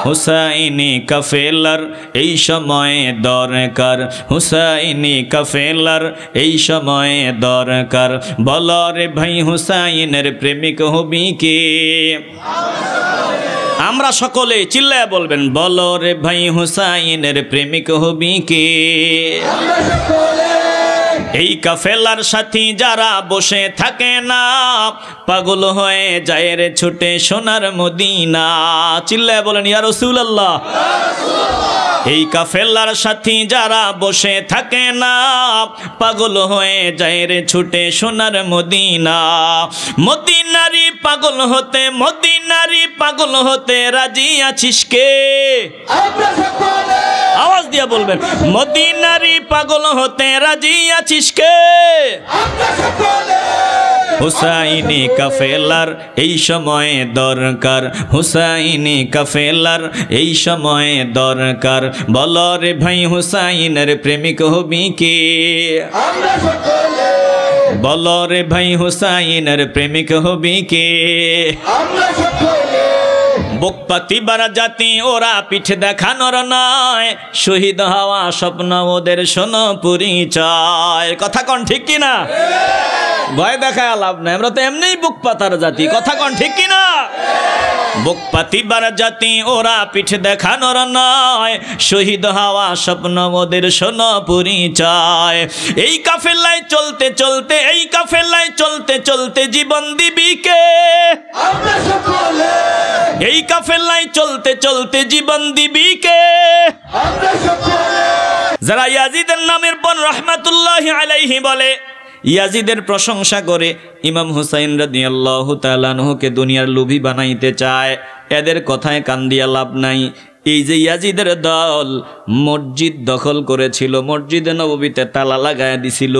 হুসাইনি কাফেলার এই সময়ে দরকার, হুসাইনি কাফেলার এই সময়ে দরকার। বলো রে ভাই হুসাইনের প্রেমিক হবি কে? আমরা সকলে চিল্লায়া বলবেন, বলো রে ভাই হুসাইনের প্রেমিক হবি কে? এই কাফেলার সাথী যারা বসে থাকে না, পাগল হয়ে যায় রে ছুটে সোনার মদিনা। চিল্লায়া বলেন ইয়া রাসূলুল্লাহ। এই কাফেলার সাথী যারা বসে থাকে না, পাগল হয়ে যায় রে ছুটে সোনার মদিনা। মদিনারি পাগল হতে, মদিনারি পাগল হতে রাজি আছিস কে? আওয়াজ দিয়া বলবেন, মদিনারি পাগল হতে রাজি আছিস কে? হুসাইনি কাফেলার এই সময়ে দরকার, হুসাইনি কাফেলার এই সময়ে দরকার। বলো রে ভাই হুসাইনের প্রেমিক হবি কে? বলো রে ভাই হুসাইনের প্রেমিক হবি কে? বুকপাতি বারা জাতি ওরা পিঠে দেখানোর নয়, শহীদ হওয়া স্বপ্ন ওদের শোনো পরিচয়। কথা কন ঠিক কিনা? ভয় দেখায় লাভ নাই, আমরা তো এমনিই বুক পাতার জাতি। কথা কন ঠিক কিনা? বুক পাতিবার জাতি ওরা পিঠ দেখানোর নয়, শহীদ হওয়া স্বপ্ন ওদের শোনো পরিচয়। এই কাফেলায় চলতে চলতে, এই কাফেলায় চলতে চলতে জীবন দিবি কে? এই কাফেলায় চলতে চলতে জীবন দিবি কে? যারা ইয়াজিদের নামের পর রাহমাতুল্লাহি আলাইহি বলে, ইয়াজিদের প্রশংসা করে, ইমাম হুসাইন রাদিয়াল্লাহু তাআলা আনহুকে দুনিয়ার লোভী বানাইতে চায়, এদের কথায় কান দিয়া লাভ নাই। এই যে ইয়াজিদের দল মসজিদ দখল করেছিল, মসজিদে নববীতে তালা লাগায় দিছিল,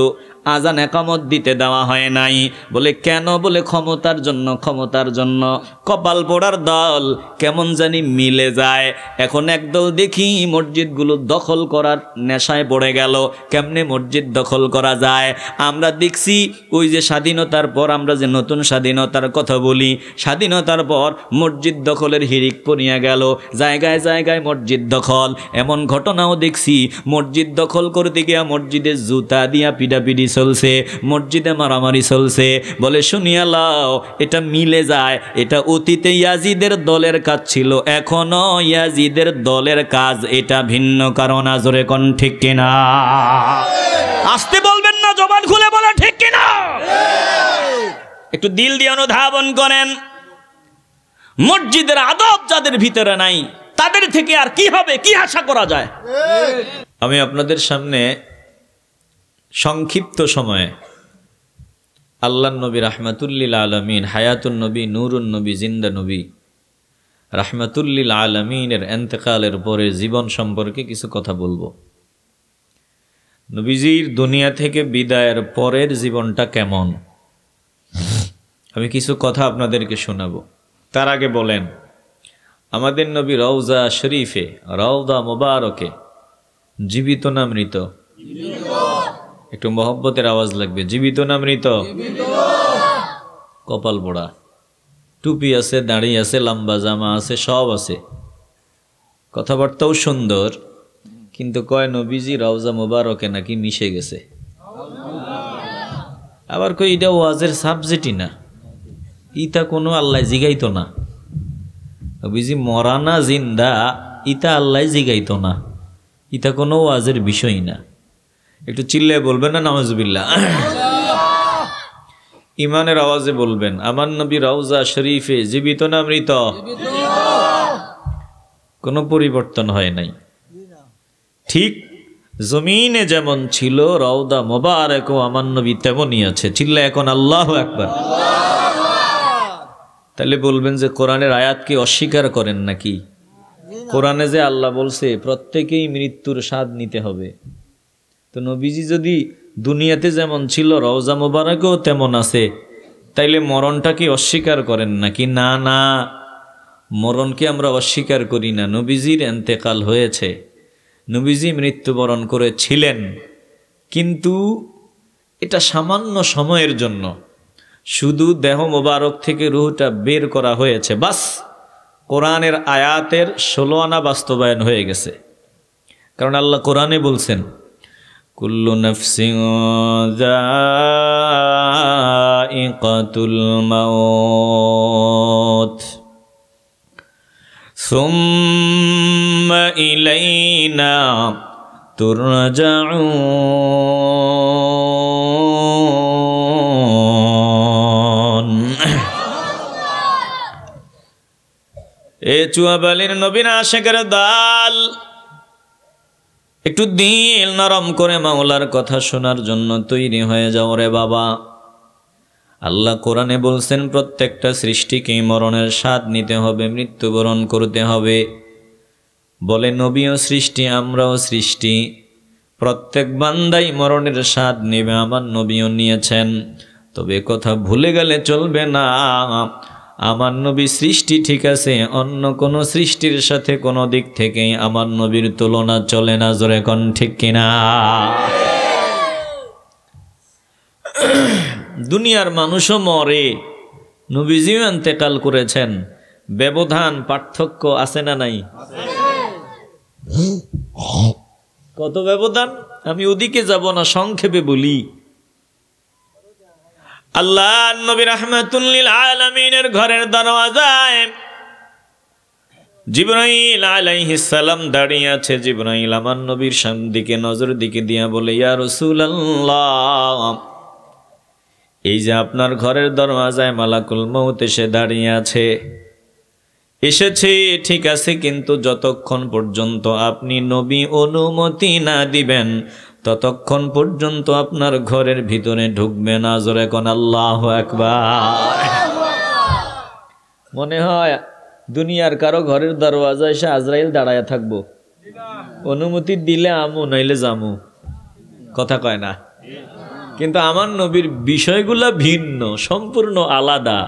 আজান একামত দিতে দেওয়া হয় নাই। বলে কেন? বলে ক্ষমতার জন্য, ক্ষমতার জন্য। কপাল পোড়ার দল কেমন জানি মিলে যায়। এখন একদল দেখি মসজিদগুলো দখল করার নেশায় পড়ে গেল। কেমনে মসজিদ দখল করা যায়? আমরা দেখছি ওই যে স্বাধীনতার পর, আমরা যে নতুন স্বাধীনতার কথা বলি, স্বাধীনতার পর মসজিদ দখলের হিড়িক পড়িয়া গেল, জায়গায় জায়গায় মসজিদ দখল। এমন ঘটনাও দেখছি, মসজিদ দখল করতে গিয়া মসজিদে জুতা দিয়া পিটাপিটি চলছে, মসজিদে মারামারি চলছে। বলে শুনিয়া লাও, এটা মিলে যায়। এটা অতীতে ইয়াজিদের দলের কাজ ছিল, এখনো ইয়াজিদের দলের কাজ। এটা ভিন্ন কারণ। আজরে কোন ঠিক কিনা? আসতে বলবেন না, জবান খুলে বলে ঠিক কিনা। একটু দিল দিয়ে অনুধাবন করেন। মসজিদের আদব যাদের ভিতরে নাই, তাদের থেকে আর কি হবে, কি আশা করা যায়? আমি আপনাদের সামনে সংক্ষিপ্ত সময়ে আল্লাহর নবী রাহমাতুল্লিল আলামিন, হায়াতুন নবী, নূরুন নবী, জিন্দা নবী রাহমাতুল্লিল আলামিনের ইন্তেকালের পরে জীবন সম্পর্কে কিছু কথা বলবো। নবীজির দুনিয়া থেকে বিদায়ের পরের জীবনটা কেমন, আমি কিছু কথা আপনাদেরকে শোনাবো। তার আগে বলেন, আমাদের নবী রওজা শরীফে, রওজা মোবারকে জীবিত না মৃত? একটু মহব্বতের আওয়াজ লাগবে। জীবিত না মৃত? কপাল পোড়া। টুপি আছে, দাড়ি আছে, লম্বা জামা আছে, সব আছে, কথাবার্তাও সুন্দর, কিন্তু কয় নবীজি রওজা মোবারকে নাকি মিশে গেছে। আবার কই এটা ওয়াজের সাবজেক্টই না, ইতা কোনো আল্লাহ জিগাইতো না। নবীজি মরা না জিন্দা ইতা আল্লাহ জিগাইতো না, ইতা কোনো ওয়াজের বিষয় না। একটু চিল্লায় বলবেন না নাউজুবিল্লাহ। ইমানের আওয়াজে বলবেন, আমার নবী রওজা শরীফে জীবিত না মৃত? কোনো পরিবর্তন হয় নাই। ঠিক জমিনে যেমন ছিল রওজা মোবারকও আমার নবী তেমনই আছে। চিল্লা এখন আল্লাহু আকবার। তাহলে বলবেন যে কোরআনের আয়াতকে অস্বীকার করেন নাকি? কোরআনে যে আল্লাহ বলছে প্রত্যেকেই মৃত্যুর স্বাদ নিতে হবে, তো নবীজি যদি দুনিয়াতে যেমন ছিল রওজা মোবারকেও তেমন আছে, তাইলে মরণটাকে অস্বীকার করেন নাকি? না না, মরণকে আমরা অস্বীকার করি না। নবীজির ইন্তেকাল হয়েছে, নবীজি মৃত্যুবরণ করেছিলেন, কিন্তু এটা সামান্য সময়ের জন্য। শুধু দেহ মোবারক থেকে রূহটা বের করা হয়েছে, বাস। কোরআনের আয়াতের 16 আনা বাস্তবায়ন হয়ে গেছে। কারণ আল্লাহ কোরআনে বলছেন, কুল্লু নাফসিন যায়িকাতুল মাউত সুম্মা ইলাইনা তুরজাউন। এ চুয়াবালির নবীন আশেকের দাল, একটু দিল নরম করে মাওলার কথা শোনার জন্য তৈরি হয়ে যাও রে বাবা। আল্লাহ কোরআনে বলছেন প্রত্যেকটা সৃষ্টিকেই মরণের স্বাদ নিতে হবে, মৃত্যুবরণ করতে হবে। বলে নবীও সৃষ্টি, আমরাও সৃষ্টি, প্রত্যেক বান্দাই মরণের স্বাদ নেবে, আমার নবীও নিয়েছেন। তবে কথা ভুলে গেলে চলবে না, আমার নবী সৃষ্টি ঠিক আছে, অন্য কোন সৃষ্টির সাথে কোনো দিক থেকেই আমার নবীর তুলনা চলে না। জোরে কোন ঠিক কিনা? দুনিয়ার মানুষও মরে, নবীজিও ইন্তেকাল করেছেন, ব্যবধান পার্থক্য আছে না নাই? কত ব্যবধান, আমি ওদিকে যাব না, সংক্ষেপে বলি। আল্লাহ নবী রাহমাতুল লিল আলামিনের ঘরের দরওয়াজায় জিবরাইল আলাইহিস সালাম দাঁড়িয়ে আছে। জিবরাইল আমার নবীর দিকে নজর দিকে দিয়া বলে, ইয়া রাসূলুল্লাহ, এই যে আপনার ঘরের দরওয়াজায় মালাকুল মউত এসে দাঁড়িয়ে আছে, এসেছে ঠিক আছে, কিন্তু যতক্ষণ পর্যন্ত আপনি নবী অনুমতি না দিবেন ততক্ষণ পর্যন্ত আপনার ঘরের ভিতরে ঢুকবে না। জোরে কোন আল্লাহু আকবার। মনে হয় দুনিয়ার কারো ঘরের দরওয়াজায় এসে আজরাইল দাঁড়ায় থাকবো, অনুমতি দিলে আমু নাইলে জামু, কথা কয় না। কিন্তু আমার নবীর বিষয়গুলা ভিন্ন, সম্পূর্ণ আলাদা।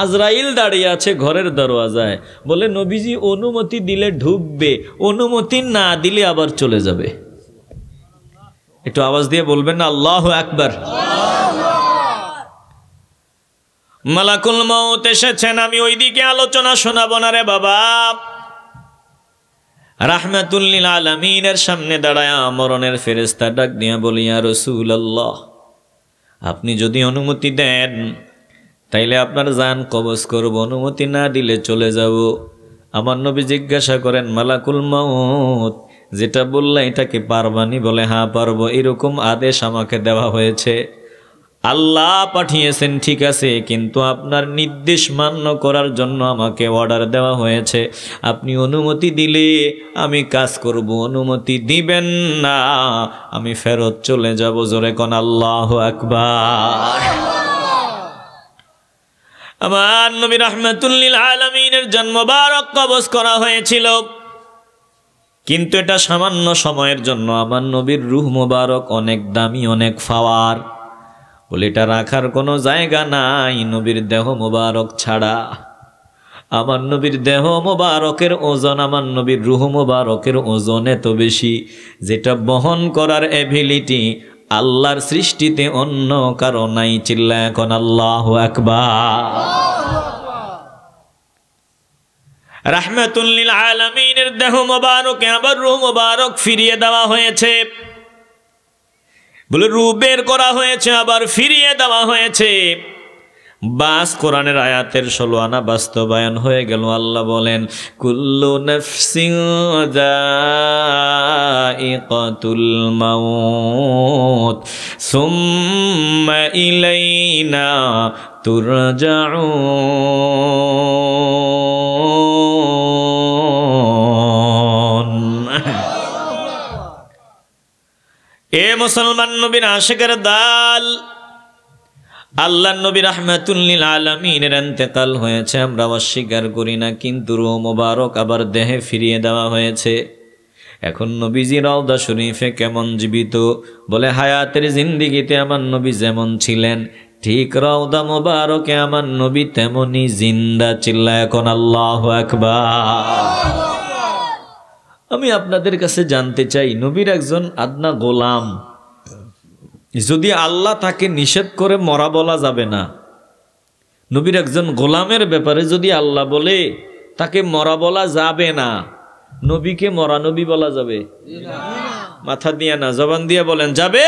আজরাইল দাঁড়িয়ে আছে ঘরের দরওয়াজায়, বলে নবীজি অনুমতি দিলে ঢুকবে, অনুমতি না দিলে আবার চলে যাবে। একটু আওয়াজ দিয়ে বলবেন না আল্লাহু আকবার। মালাকুল মউত এসেছেন, আমি ওইদিকে আলোচনা শোনাবো না রে বাবা। রাহমাতুল লিল আলামিনের সামনে দাঁড়ায়া মরণের ফেরেশতা ডাক দিয়া বলি, ইয়া রাসূলুল্লাহ, আপনি যদি অনুমতি দেন তাইলে আপনার জান কবজ করব, অনুমতি না দিলে চলে যাব। আমার নবী জিজ্ঞাসা করেন, মালাকুল মউত যেটা বললা এটা কি পারবানি? বলে হ্যাঁ পারবো, এরকম আদেশ আমাকে দেওয়া হয়েছে, আল্লাহ পাঠিয়েছেন ঠিক আছে, কিন্তু আপনার নির্দেশ মান্য করার জন্য আমাকে অর্ডার দেওয়া হয়েছে। আপনি অনুমতি দিলে আমি কাজ করব, অনুমতি দিবেন না আমি ফেরত চলে যাব। জোরে কোন আল্লাহু আকবার। আমার নবী রাহমাতুল লিল আলামিনের জন্ম মুবারক কবজ করা হয়েছিল, কিন্তু এটা সামান্য সময়ের জন্য। আমার নবীর রূহ মুবারক অনেক দামি, অনেক পাওয়ার, বলে এটা রাখার কোনো জায়গা নাই নবীর দেহ মুবারক ছাড়া। আমার নবীর দেহ মুবারকের ওজন, আমার নবীর রূহ মুবারকের ওজন এত বেশি, যেটা বহন করার এবিলিটি আল্লাহর সৃষ্টিতে অন্য কারো নাই। চিল্লা এখন আল্লাহু আকবার। রাহমাতুল লিল আলামিনের দেহ মুবারকে আবার রূহ মুবারক ফিরিয়ে দেওয়া হয়েছে, বলে রূহ বের করা হয়েছে আবার ফিরিয়ে দেওয়া হয়েছে। বাস কোরআনের আয়াতের 16 আনা বাস্তবায়ন হয়ে গেল। আল্লাহ বলেন, কুল্লু নাফসিন যায়িকাতুল মাউত সুম্মা ইলাইনা তুরজাউন। এ মুসলমান নবীর আশিকের দাল, আল্লাহ নবী রাহমাতুল লিল আলামিনের ইন্তেকাল হয়েছে, আমরা অস্বীকার করি না, কিন্তু রূহ মুবারক আবার দেহে ফিরিয়ে দেওয়া হয়েছে। এখন নবীজি রওজা শরীফে কেমন জীবিত? বলে হায়াতের জিন্দেগিতে আমার নবী যেমন ছিলেন, ঠিক রওজা মুবারকে আমার নবী তেমনি জিন্দা। চিল্লা এখন আল্লাহু আকবার। আমি আপনাদের কাছে জানতে চাই, নবীর একজন আদনা গোলাম, যদি আল্লাহ তাকে নিষেধ করে মরা বলা যাবে না। নবীর একজন গোলামের ব্যাপারে যদি আল্লাহ বলে তাকে মরা বলা যাবে না, নবীকে মরা নবী বলা যাবে? মাথা দিয়ে না, জবান দিয়ে বলেন যাবে?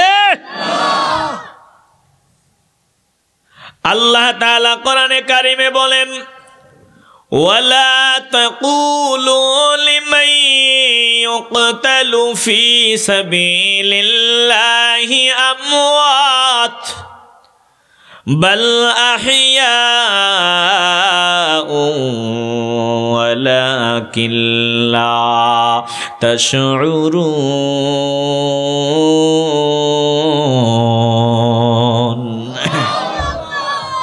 আল্লাহ তাআলা কোরআনে কারিমে বলেন, ওয়ালা তাকুলু লিমান ইউকতালু ফি সাবিলিল্লাহি আমওয়াত বাল আহইয়াউ ওয়ালাকিন লা তাশউরুন।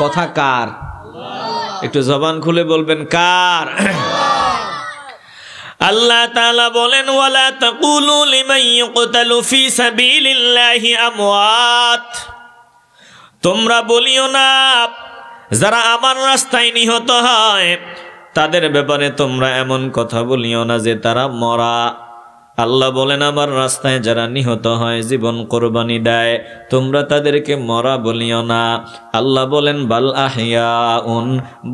কথা কার? একটু জবান খুলে বলবেন কার? আল্লাহ তাআলা বলেন, ওয়ালা তাকুলু লিমান ইউকতালু ফি সাবিলিল্লাহি আমওয়াত, তোমরা বলিও না যারা আমার রাস্তায় নিহত হয় তাদের ব্যাপারে তোমরা এমন কথা বলিও না যে তারা মরা। আল্লাহ বলেন, আমার রাস্তায় যারা নিহত হয়, জীবন কোরবানি দেয়, তোমরা তাদেরকে মরা বলিও না। আল্লাহ বলেন, বাল আহইয়াউন,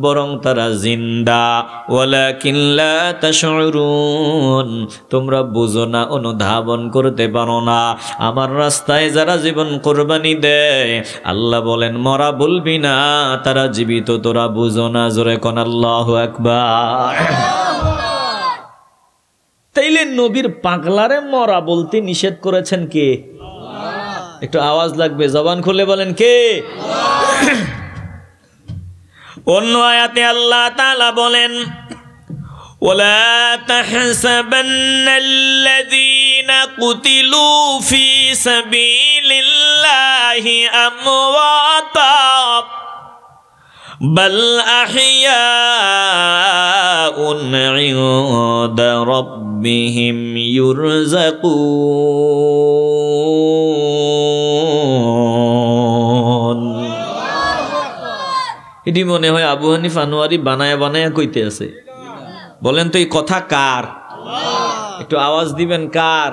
বরং তারা জিন্দা, ওয়ালাকিন লা তাশউরুন, তোমরা বুঝো না, অনুধাবন করতে পারো না। আমার রাস্তায় যারা জীবন কোরবানি দেয়, আল্লাহ বলেন মরা বলবি না, তারা জীবিত, তোরা বুঝো না। জোরে কোন আল্লাহু আকবার। তাইলে নবীর পাগলারে মরা বলতে নিষেধ করেছেন কে? একটু আওয়াজ লাগবে, জবান খুলে বলেন কে? অন্য আয়াতে আল্লাহ তাআলা বলেন, ওয়ালা তাহসাবান্নাল্লাযীনা কুতিলু ফি সাবিলিল্লাহি আমওয়াতা বাল আহইয়াউন ইনদা রাব্বিহিম ইউরযাকুন। এটি মনে হয় আবু হানিফা আনোয়ারি বানায়া বানায়া কইতে আছে। বলেন তো এই কথা কার? একটু আওয়াজ দিবেন কার?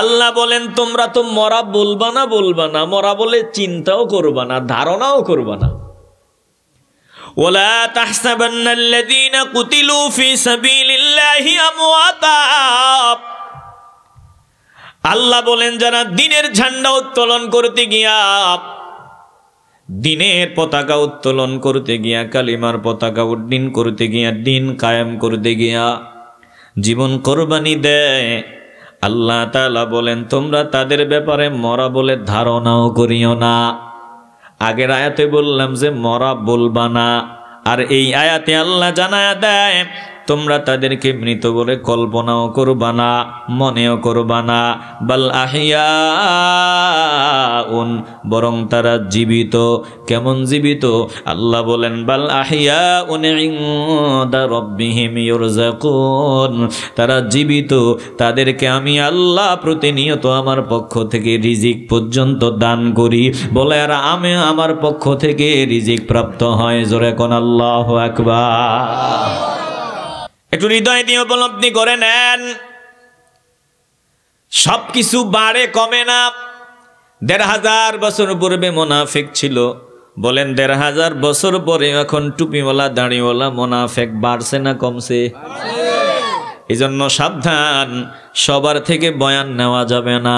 আল্লাহ বলেন, তোমরা তো মরা বলবা না, বলবা না, মরা বলে চিন্তাও করবা না, ধারণাও করবা না। ওয়ালা তাহসাবান্নাল্লাযীনা কুতিলু ফি সাবিলিল্লাহি আমওয়াতা, আল্লাহ বলেন যারা দিনের ঝান্ডা উত্তোলন করতে গিয়া, দিনের পতাকা উত্তোলন করতে গিয়া, কালিমার পতাকা উড্ডীন করতে গিয়া, দিন কায়েম করতে গিয়া জীবন কোরবানি দেয়, আল্লাহ তাআলা বলেন তোমরা তাদের ব্যাপারে মরা বলে ধারণাও করিও না। আগের আয়াতে বললাম যে মরা বলবা না, আর এই আয়াতে আল্লাহ জানায়া দেয় তোমরা তাদেরকে মৃত বলে কল্পনাও করবা না, মনেও করবা না। বাল আহইয়াউন, বরং তারা জীবিত। কেমন জীবিত? আল্লাহ বলেন বাল আহইয়াউন ইনদা রাব্বিহিম ইউরযাকুন, তারা জীবিত, তাদেরকে আমি আল্লাহ প্রতিনিয়ত আমার পক্ষ থেকে রিজিক পর্যন্ত দান করি। বলে আর আমি আমার পক্ষ থেকে রিজিক প্রাপ্ত হয়। জোরে কোন আল্লাহু আকবার। একটু হৃদয় দিয়ে উপলব্ধি করে নেন, সবকিছু বাড়ে কমে না। ১৫০০ বছর পূর্বে মুনাফিক ছিল, বলেন ১৫০০ বছর পরে এখন টুপিওয়ালা দাড়িওয়ালা মুনাফিক বাড়ছে না কমছে? এই জন্য সাবধান, সবার থেকে বয়ান নেওয়া যাবে না,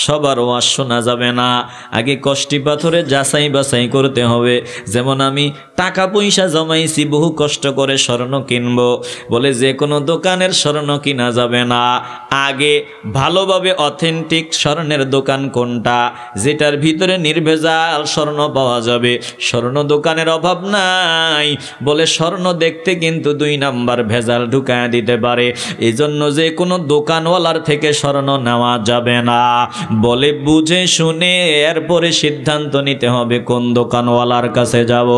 সবার ওয়াজ শোনা যাবে না। আগে কষ্টি পাথরে যাচাই বাছাই করতে হবে। যেমন আমি টাকা পয়সা জমাইছি, বহু কষ্ট করে স্বর্ণ কিনবো, বলে যে কোনো দোকানের স্বর্ণ কিনা যাবে না। আগে ভালোভাবে অথেন্টিক স্বর্ণের দোকান কোনটা, যেটার ভিতরে নির্ভেজাল স্বর্ণ পাওয়া যাবে, স্বর্ণ দোকানের অভাব নাই। বলে স্বর্ণ দেখতে কিন্তু ২ নাম্বার ভেজাল ঢুকায় দিতে পারে, এজন্য যে কোনো দোকানওয়ালার থেকে স্বর্ণ নেওয়া যাবে না। বলে বুঝে শুনে এরপরে সিদ্ধান্ত নিতে হবে কোন দোকানওয়ালার কাছে যাব।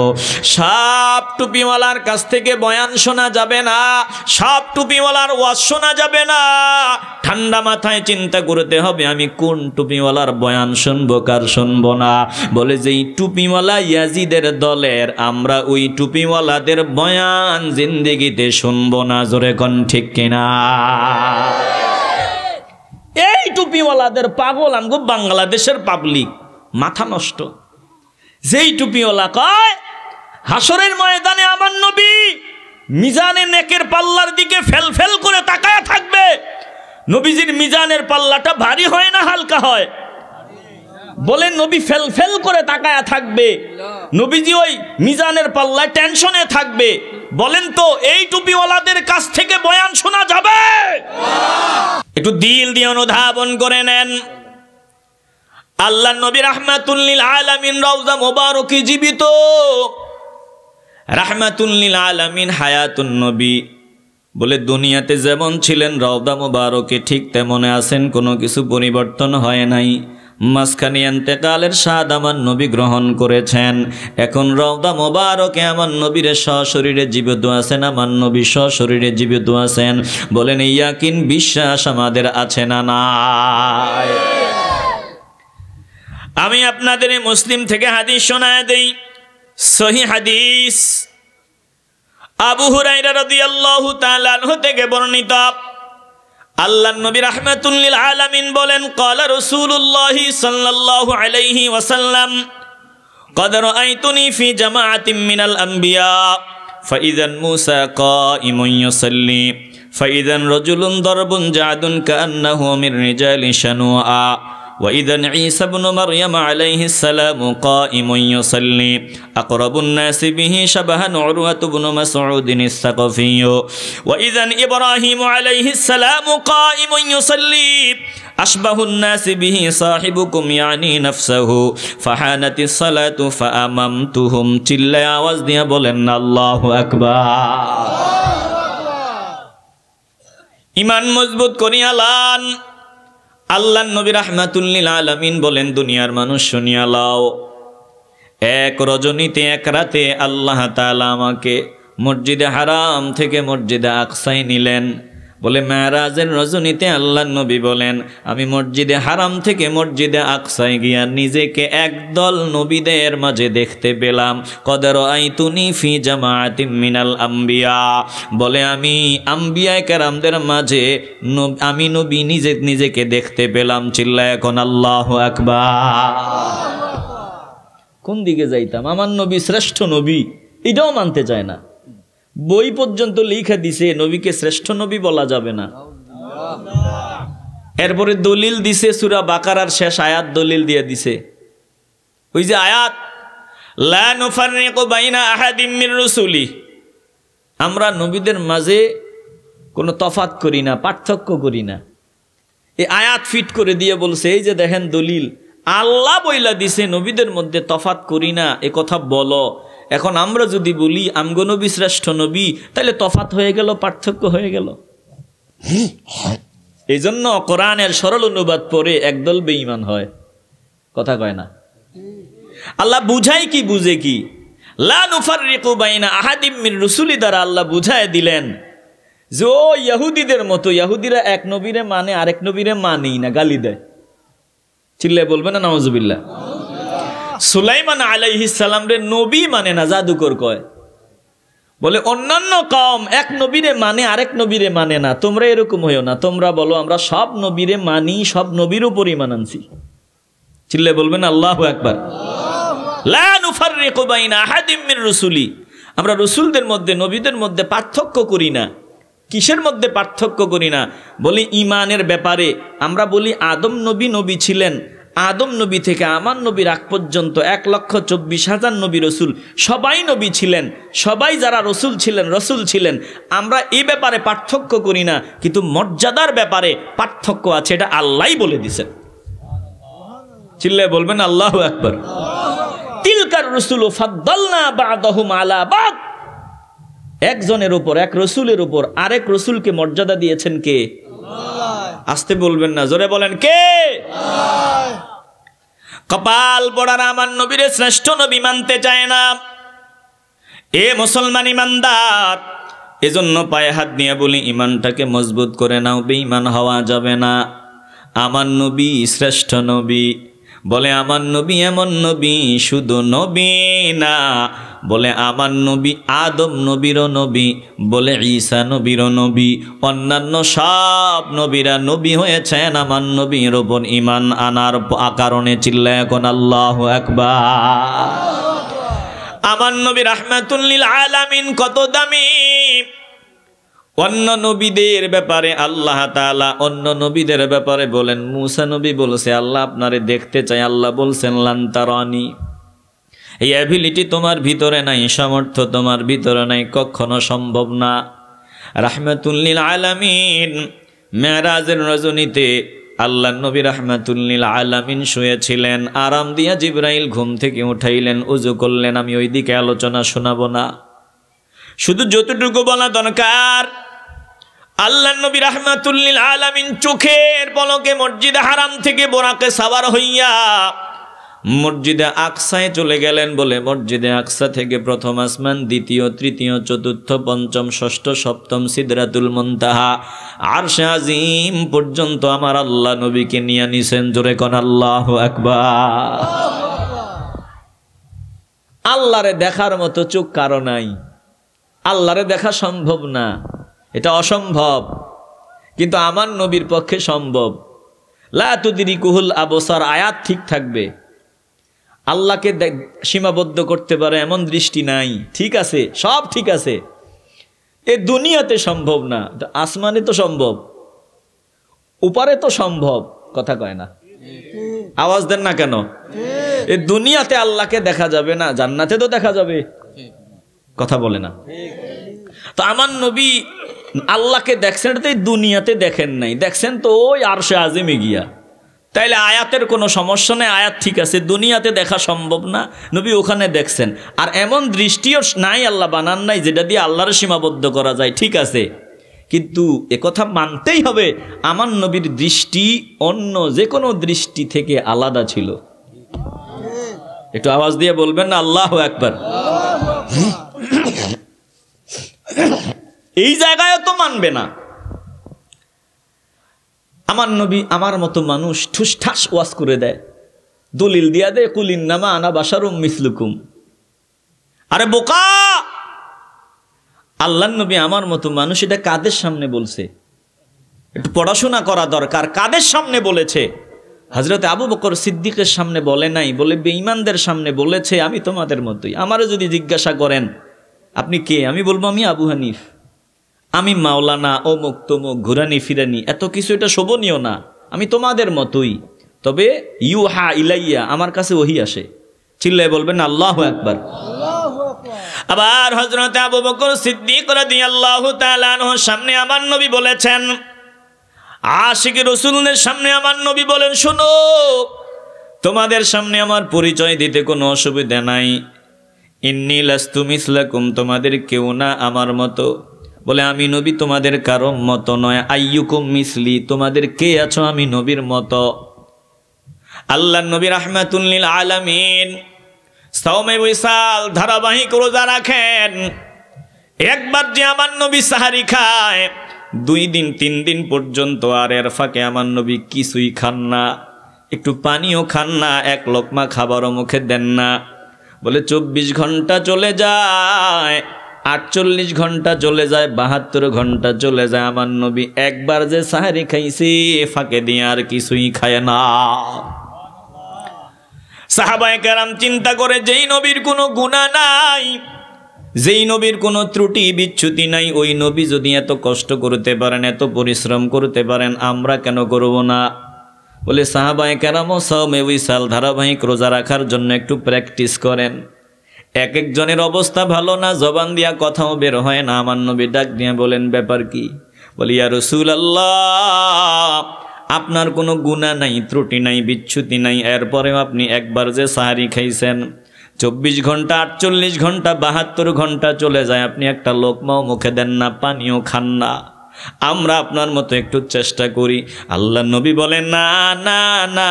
সব টুপিওয়ালার কাছ থেকে বয়ান শোনা যাবে না, সব টুপিওয়ালার ওয়াজ শোনা যাবে না। ঠান্ডা মাথায় চিন্তা করতে হবে আমি কোন টুপিওয়ালার বয়ান শুনবো, কার শুনবো না। বলে যে টুপিওয়ালা ইয়াজিদের দলের, আমরা ওই টুপিওয়ালাদের বয়ান জিন্দেগিতে শুনবো না। জোরে কোন ঠিক কিনা? এই টুপিওয়ালাদের পাগল আমগো বাংলাদেশের পাবলিক, মাথা নষ্ট। যেই টুপিওয়ালা কয় হাসরের ময়দানে আমার নবী মিজানে নেকের পাল্লার দিকে ফেল ফেল করে তাকায়া থাকবে। নবীজির মিজানের পাল্লাটা ভারী হয় না হালকা হয়? বলেন নবী ফেল ফেল করে তাকায়া থাকবে, নবীজি ওই মিজানের পাল্লায় টেনশনে থাকবে। বলেন তো এই টুপিওয়ালাদের কাছ থেকে বয়ান শোনা যাবে? একটু দিল দিয়ে অনুধাবন করে নেন। আল্লাহ নবী রাহমাতুল লিল আলামিন, রওজা মোবারকে জীবিত, রাহমাতুল লিল আলামিন, হায়াতুন নবী। বলে দুনিয়াতে যেমন ছিলেন রওজা মোবারকে ঠিক তেমনে আছেন, কোনো কিছু পরিবর্তন হয় নাই। মাঝখানে ইন্তেকালের স্বাদ আমার নবী গ্রহণ করেছেন। এখন রওজা মোবারকে আমার নবীর সশরীরে জীবিত আছেন, আমার নবী সশরীরে জীবিত আছেন। বলেন ইয়াকিন বিশ্বাস আমাদের আছে না নাই? আমি আপনাদের মুসলিম থেকে হাদিস শোনায় দেই, সহিহ হাদিস, আবু হুরায়রা রাদিয়াল্লাহু তাআলা আনহু থেকে বর্ণিত। আল্লাহর নবী রাহমাতুল লিল আলামিন বলেন, ক্বালা রাসূলুল্লাহ সাল্লাল্লাহু আলাইহি ওয়াসাল্লাম, ক্বাদ রাআইতুনি ফি জামাআতিন মিনাল আম্বিয়া ফাইযান মূসা কাঈমুন ইউসাল্লি ফাইযান রাজুলুন দারবুন জাদুন কাআন্নাহু মির রিজালি শানুআ وإذا عيسى بن مريم عليه السلام قائم يصلي أقرب الناس به شبها عروة بن مسعود الثقفي وإذا إبراهيم عليه السلام قائم يصلي أشبه الناس به صاحبكم يعني نفسه فحانت الصلاة فأممتهم চিল্লায় আওয়াজ দিয়ে বলেন আল্লাহু আকবার। ঈমান মজবুত করিয়া লান। আল্লাহর নবী রাহমাতুল লিল আলামিন বলেন, দুনিয়ার মানুষ শুনিয়া লাও, এক রজনীতে এক রাতে আল্লাহ তাআলা আমাকে মসজিদে হারাম থেকে মসজিদে আকসায় নিলেন। বলে মেরাজের রজনীতে আল্লাহর নবী বলেন, আমি মসজিদে হারাম থেকে মসজিদে আকসায় গিয়া নিজেকে একদল নবীদের মাঝে দেখতে পেলাম। কদ রাআইতুনি ফি জামাআতিন মিনাল আম্বিয়া, বলে আমি আম্বিয়ায়ে কেরামদের মাঝে আমি নবী নিজেকে দেখতে পেলাম। চিল্লায় এখন আল্লাহু আকবার। কোন দিকে যাইতাম? আমার নবী শ্রেষ্ঠ নবী, এটাও মানতে চায় না। বই পর্যন্ত লিখে দিছে নবীকে শ্রেষ্ঠ নবী বলা যাবে না। এরপরে দলিল দিছে সূরা বাকারার শেষ আয়াত, দলিল দিয়ে দিছে ওই যে আয়াত, লা নুফাররিকু বাইনা আহাদিম মির রুসুলি, আমরা নবীদের মাঝে কোনো তফাৎ করি না, পার্থক্য করি না। এই আয়াত ফিট করে দিয়ে বলছে, এই যে দেখেন দলিল, আল্লাহ বইলা দিছে নবীদের মধ্যে তফাৎ করি না, এ কথা বলো। এখন আমরা যদি বলি আমগো নবী শ্রেষ্ঠ নবী, তাহলে তফাৎ হয়ে গেল, পার্থক্য হয়ে গেল। এই জন্য কোরআনের সরল অনুবাদ পড়ে একদল বেঈমান হয়, কথা কয় না। আল্লাহ বুঝায় কি, বুঝে কি? লা নুফাররিকু বাইনা আহাদিম মির রুসুলি দ্বারা আল্লাহ বুঝায় দিলেন যে ও ইহুদিদের মতো, ইহুদিরা এক নবীরে মানে আরেক নবীরে মানেই না, গালি দেয়। চিল্লায় বলবে না নাউজুবিল্লাহ। সুলাইমান আলাইহিস সালাম রে নবী মানে না, জাদুকর কয়। বলে অন্যান্য কওম এক নবীরে মানে আরেক নবীরে মানে না, তোমরা এরকম হইও না। তোমরা বলো আমরা সব নবীরে মানি, সব নবীর উপরই মানানছি। চিল্লায় বলবেন আল্লাহু আকবার। লা নুফাররিকু বাইনা আহাদিম মির রুসুলি, আমরা রসুলদের মধ্যে, নবীদের মধ্যে পার্থক্য করি না। কিসের মধ্যে পার্থক্য করি না? বলি ঈমানের ব্যাপারে। আমরা বলি আদম নবী নবী ছিলেন, আদম নবী থেকে আমার নবীর আগ পর্যন্ত 1,24,000 নবী রসুল, সবাই নবী ছিলেন, সবাই যারা রসুল ছিলেন রসুল ছিলেন। আমরা এই ব্যাপারে পার্থক্য করি না, কিন্তু মর্যাদার ব্যাপারে পার্থক্য আছে, এটা আল্লাহই বলে দিছেন। চিল্লায় বলবেন আল্লাহু আকবার। তিলকার রসুল ফাদ্দালনা বা'দাহুম আলা বা'দ, একজনের উপর, এক রসুলের উপর আরেক রসুলকে মর্যাদা দিয়েছেন কে? আসতে বলবেন না, জোরে বলেন কে? কপাল পড়ারা আমার নবীরে শ্রেষ্ঠ নবী মানতে চায় না। এ মুসলমান ইমানদার, এজন্য পায়ে হাত দিয়ে বলি ইমানটাকে মজবুত করে নাও, বেঈমান হওয়া যাবে না। আমার নবী শ্রেষ্ঠ নবী। বলে আমার নবী এমন নবী, শুধু নবী না, বলে আমার নবী আদম নবীরও নবী, বলে ঈসা নবীরও নবী, অন্যান্য সব নবীরা নবী হয়েছেন আমার নবীর ওপর ঈমান আনার কারণে। চিল্লায় এখন আল্লাহু আকবার। আমার নবী রাহমাতুল লিল আলামিন কত দামি, অন্য নবীদের ব্যাপারে আল্লাহ তাআলা অন্য নবীদের ব্যাপারে বলেন, মূসা নবী বলেছে আল্লাহ আপনারে দেখতে চাই, আল্লাহ বলছেন লান তারানি, এই অ্যাবিলিটি তোমার ভিতরে নাই, সামর্থ্য তোমার ভিতরে নাই, কখনো সম্ভব না। রাহমাতুল লিল আলামিন মেরাজের রজনীতে আল্লাহ নবী রাহমাতুল লিল আলামিন শুয়েছিলেন, আরাম দিয়া জিবরাইল ঘুম থেকে উঠাইলেন, উযু করলেন। আমি ওইদিকে আলোচনা শোনাবো না, শুধু যতটুকু বলা দরকার, আল্লাহ নবী রাহমাতুল লিল আলামিন চোখের পলকে মসজিদে হারাম থেকে বোরাকে সাওয়ার হইয়া মসজিদে আকসায় চলে গেলেন। বলে মসজিদে আকসা থেকে প্রথম আসমান, দ্বিতীয়, তৃতীয়, চতুর্থ, পঞ্চম, ষষ্ঠ, সপ্তম, সিদরাতুল মুনতাহা, আরশে আজিম পর্যন্ত আমার আল্লাহ নবীকে নিয়ে নিছেন। জোরে কোন আল্লাহু আকবার। আল্লাহরে দেখার মতো চোখ কারো নাই, আল্লাহরে দেখা সম্ভব না, এটা অসম্ভব, কিন্তু আমার নবীর পক্ষে সম্ভব। লা তুদরিকুহুল আবসার আয়াত ঠিক থাকবে, আল্লাহকে সীমাবদ্ধ করতে পারে এমন দৃষ্টি নাই, ঠিক আছে, সব ঠিক আছে, এ দুনিয়াতে সম্ভব না, আসমানে তো সম্ভব, উপরে তো সম্ভব, কথা কয় না, আওয়াজ দেন না কেন? এ দুনিয়াতে আল্লাহকে দেখা যাবে না, জান্নাতে তো দেখা যাবে, কথা বলে না। তো আমার নবী আল্লাহকে দেখছেন, এটা তো দুনিয়াতে দেখেন নাই, দেখছেন তো ওই আরশে আজিমে গিয়া। তাইলে আয়াতের কোনো সমস্যা নেই, আয়াত ঠিক আছে, দুনিয়াতে দেখা সম্ভব না, নবী ওখানে দেখছেন। আর এমন দৃষ্টিও নাই, আল্লাহ বানান নাই যেটা দিয়ে আল্লাহর সীমাবদ্ধ করা যায়, ঠিক আছে, কিন্তু একথা মানতেই হবে আমার নবীর দৃষ্টি অন্য যে কোনো দৃষ্টি থেকে আলাদা ছিল। একটু আওয়াজ দিয়ে বলবেন না আল্লাহু আকবার। এই জায়গায় তো মানবে না। আমার নবী আমার মতো মানুষ ঠুসঠাস ওয়াজ করে দেয়, দলিল দিয়া দেয়, কুলিন নামা আনা বাশারুম মিসলুকুম। আরে বোকা, আল্লাহর নবী আমার মতো মানুষ, এটা কাদের সামনে বলছে? একটু পড়াশোনা করা দরকার। কাদের সামনে বলেছে? হযরত আবু বকর সিদ্দিকের সামনে বলে নাই, বলে বেঈমানদের সামনে বলেছে আমি তোমাদের মতোই। আমারও যদি জিজ্ঞাসা করেন আপনি কে, আমি বলবো আমি আবু হানিফ, আমি মাওলানা, অমুক তমুক, ঘুরানি ফিরানি, এত কিছু এটা শোভনীয় না, আমি তোমাদের মতোই, তবে ইউহা ইলাইয়া, আমার কাছে ওহী আসে। চিল্লায় বলবেন আল্লাহু আকবার। আবার হযরত আবু বকর সিদ্দিক রাদিয়াল্লাহু তাআলা আনহুর সামনে আমার নবী বলেছেন, আশিক রাসূলদের সামনে আমার নবী বলেন, শোনো, তোমাদের সামনে আমার পরিচয় দিতে কোনো অসুবিধা নাই, ইন্নী লাস্তু মিসলাকুম, তোমাদের কেউ না আমার মতো। বলে আমি নবী তোমাদের কারো মতো নয়। আইয়ুকুম মিসলি, তোমাদের কে আছো আমি নবীর মতো। আল্লাহর নবী রাহমাতুল লিল আলামিন সাওমে উইসাল ধারাবাহিক রোজা রাখেন। একবার যে আমার নবী সাহারি খায়, 2 দিন 3 দিন পর্যন্ত, আর এর ফাঁকে আমার নবী কিছুই খান না, একটু পানিও খান না, এক লোকমা খাবারও মুখে দেন না। বলে 24 ঘন্টা চলে যায়, 48 ঘন্টা চলে যায়, 72 ঘন্টা চলে যায়, আমার নবী একবার যে সাহারি খাইছে ফাঁকে দিয়ে আর কিছুই খায় না। সাহাবায়ে কেরাম চিন্তা করে, যেই নবীর কোনো গুনাহ নাই, যেই নবীর কোনো ত্রুটি বিচ্যুতি নাই, ওই নবী যদি এত কষ্ট করতে পারেন, এত পরিশ্রম করতে পারেন, আমরা কেন করব না? বলে সাহাবায়ে কেরামও সাওমে উইসাল ধারাবাহিক রোজা রাখার জন্য একটু প্র্যাকটিস করেন। এক একজনের অবস্থা ভালো না, জবান দিয়া কথাও বের হয় না। আমার নবী ডাক দিয়ে বলেন, ব্যাপার কি? বলি ইয়া রাসূলুল্লাহ, আপনার কোনো গুনাহ নাই, ত্রুটি নাই, বিচ্যুতি নাই, এরপরেও আপনি একবার যে সাহারি খাইছেন, 24 ঘন্টা, 48 ঘন্টা, 72 ঘন্টা চলে যায়, আপনি একটা লোকমাও মুখে দেন না, পানিও খান না। আমরা আপনার মতো একটু চেষ্টা করি। আল্লাহ নবী বলেন, না না না,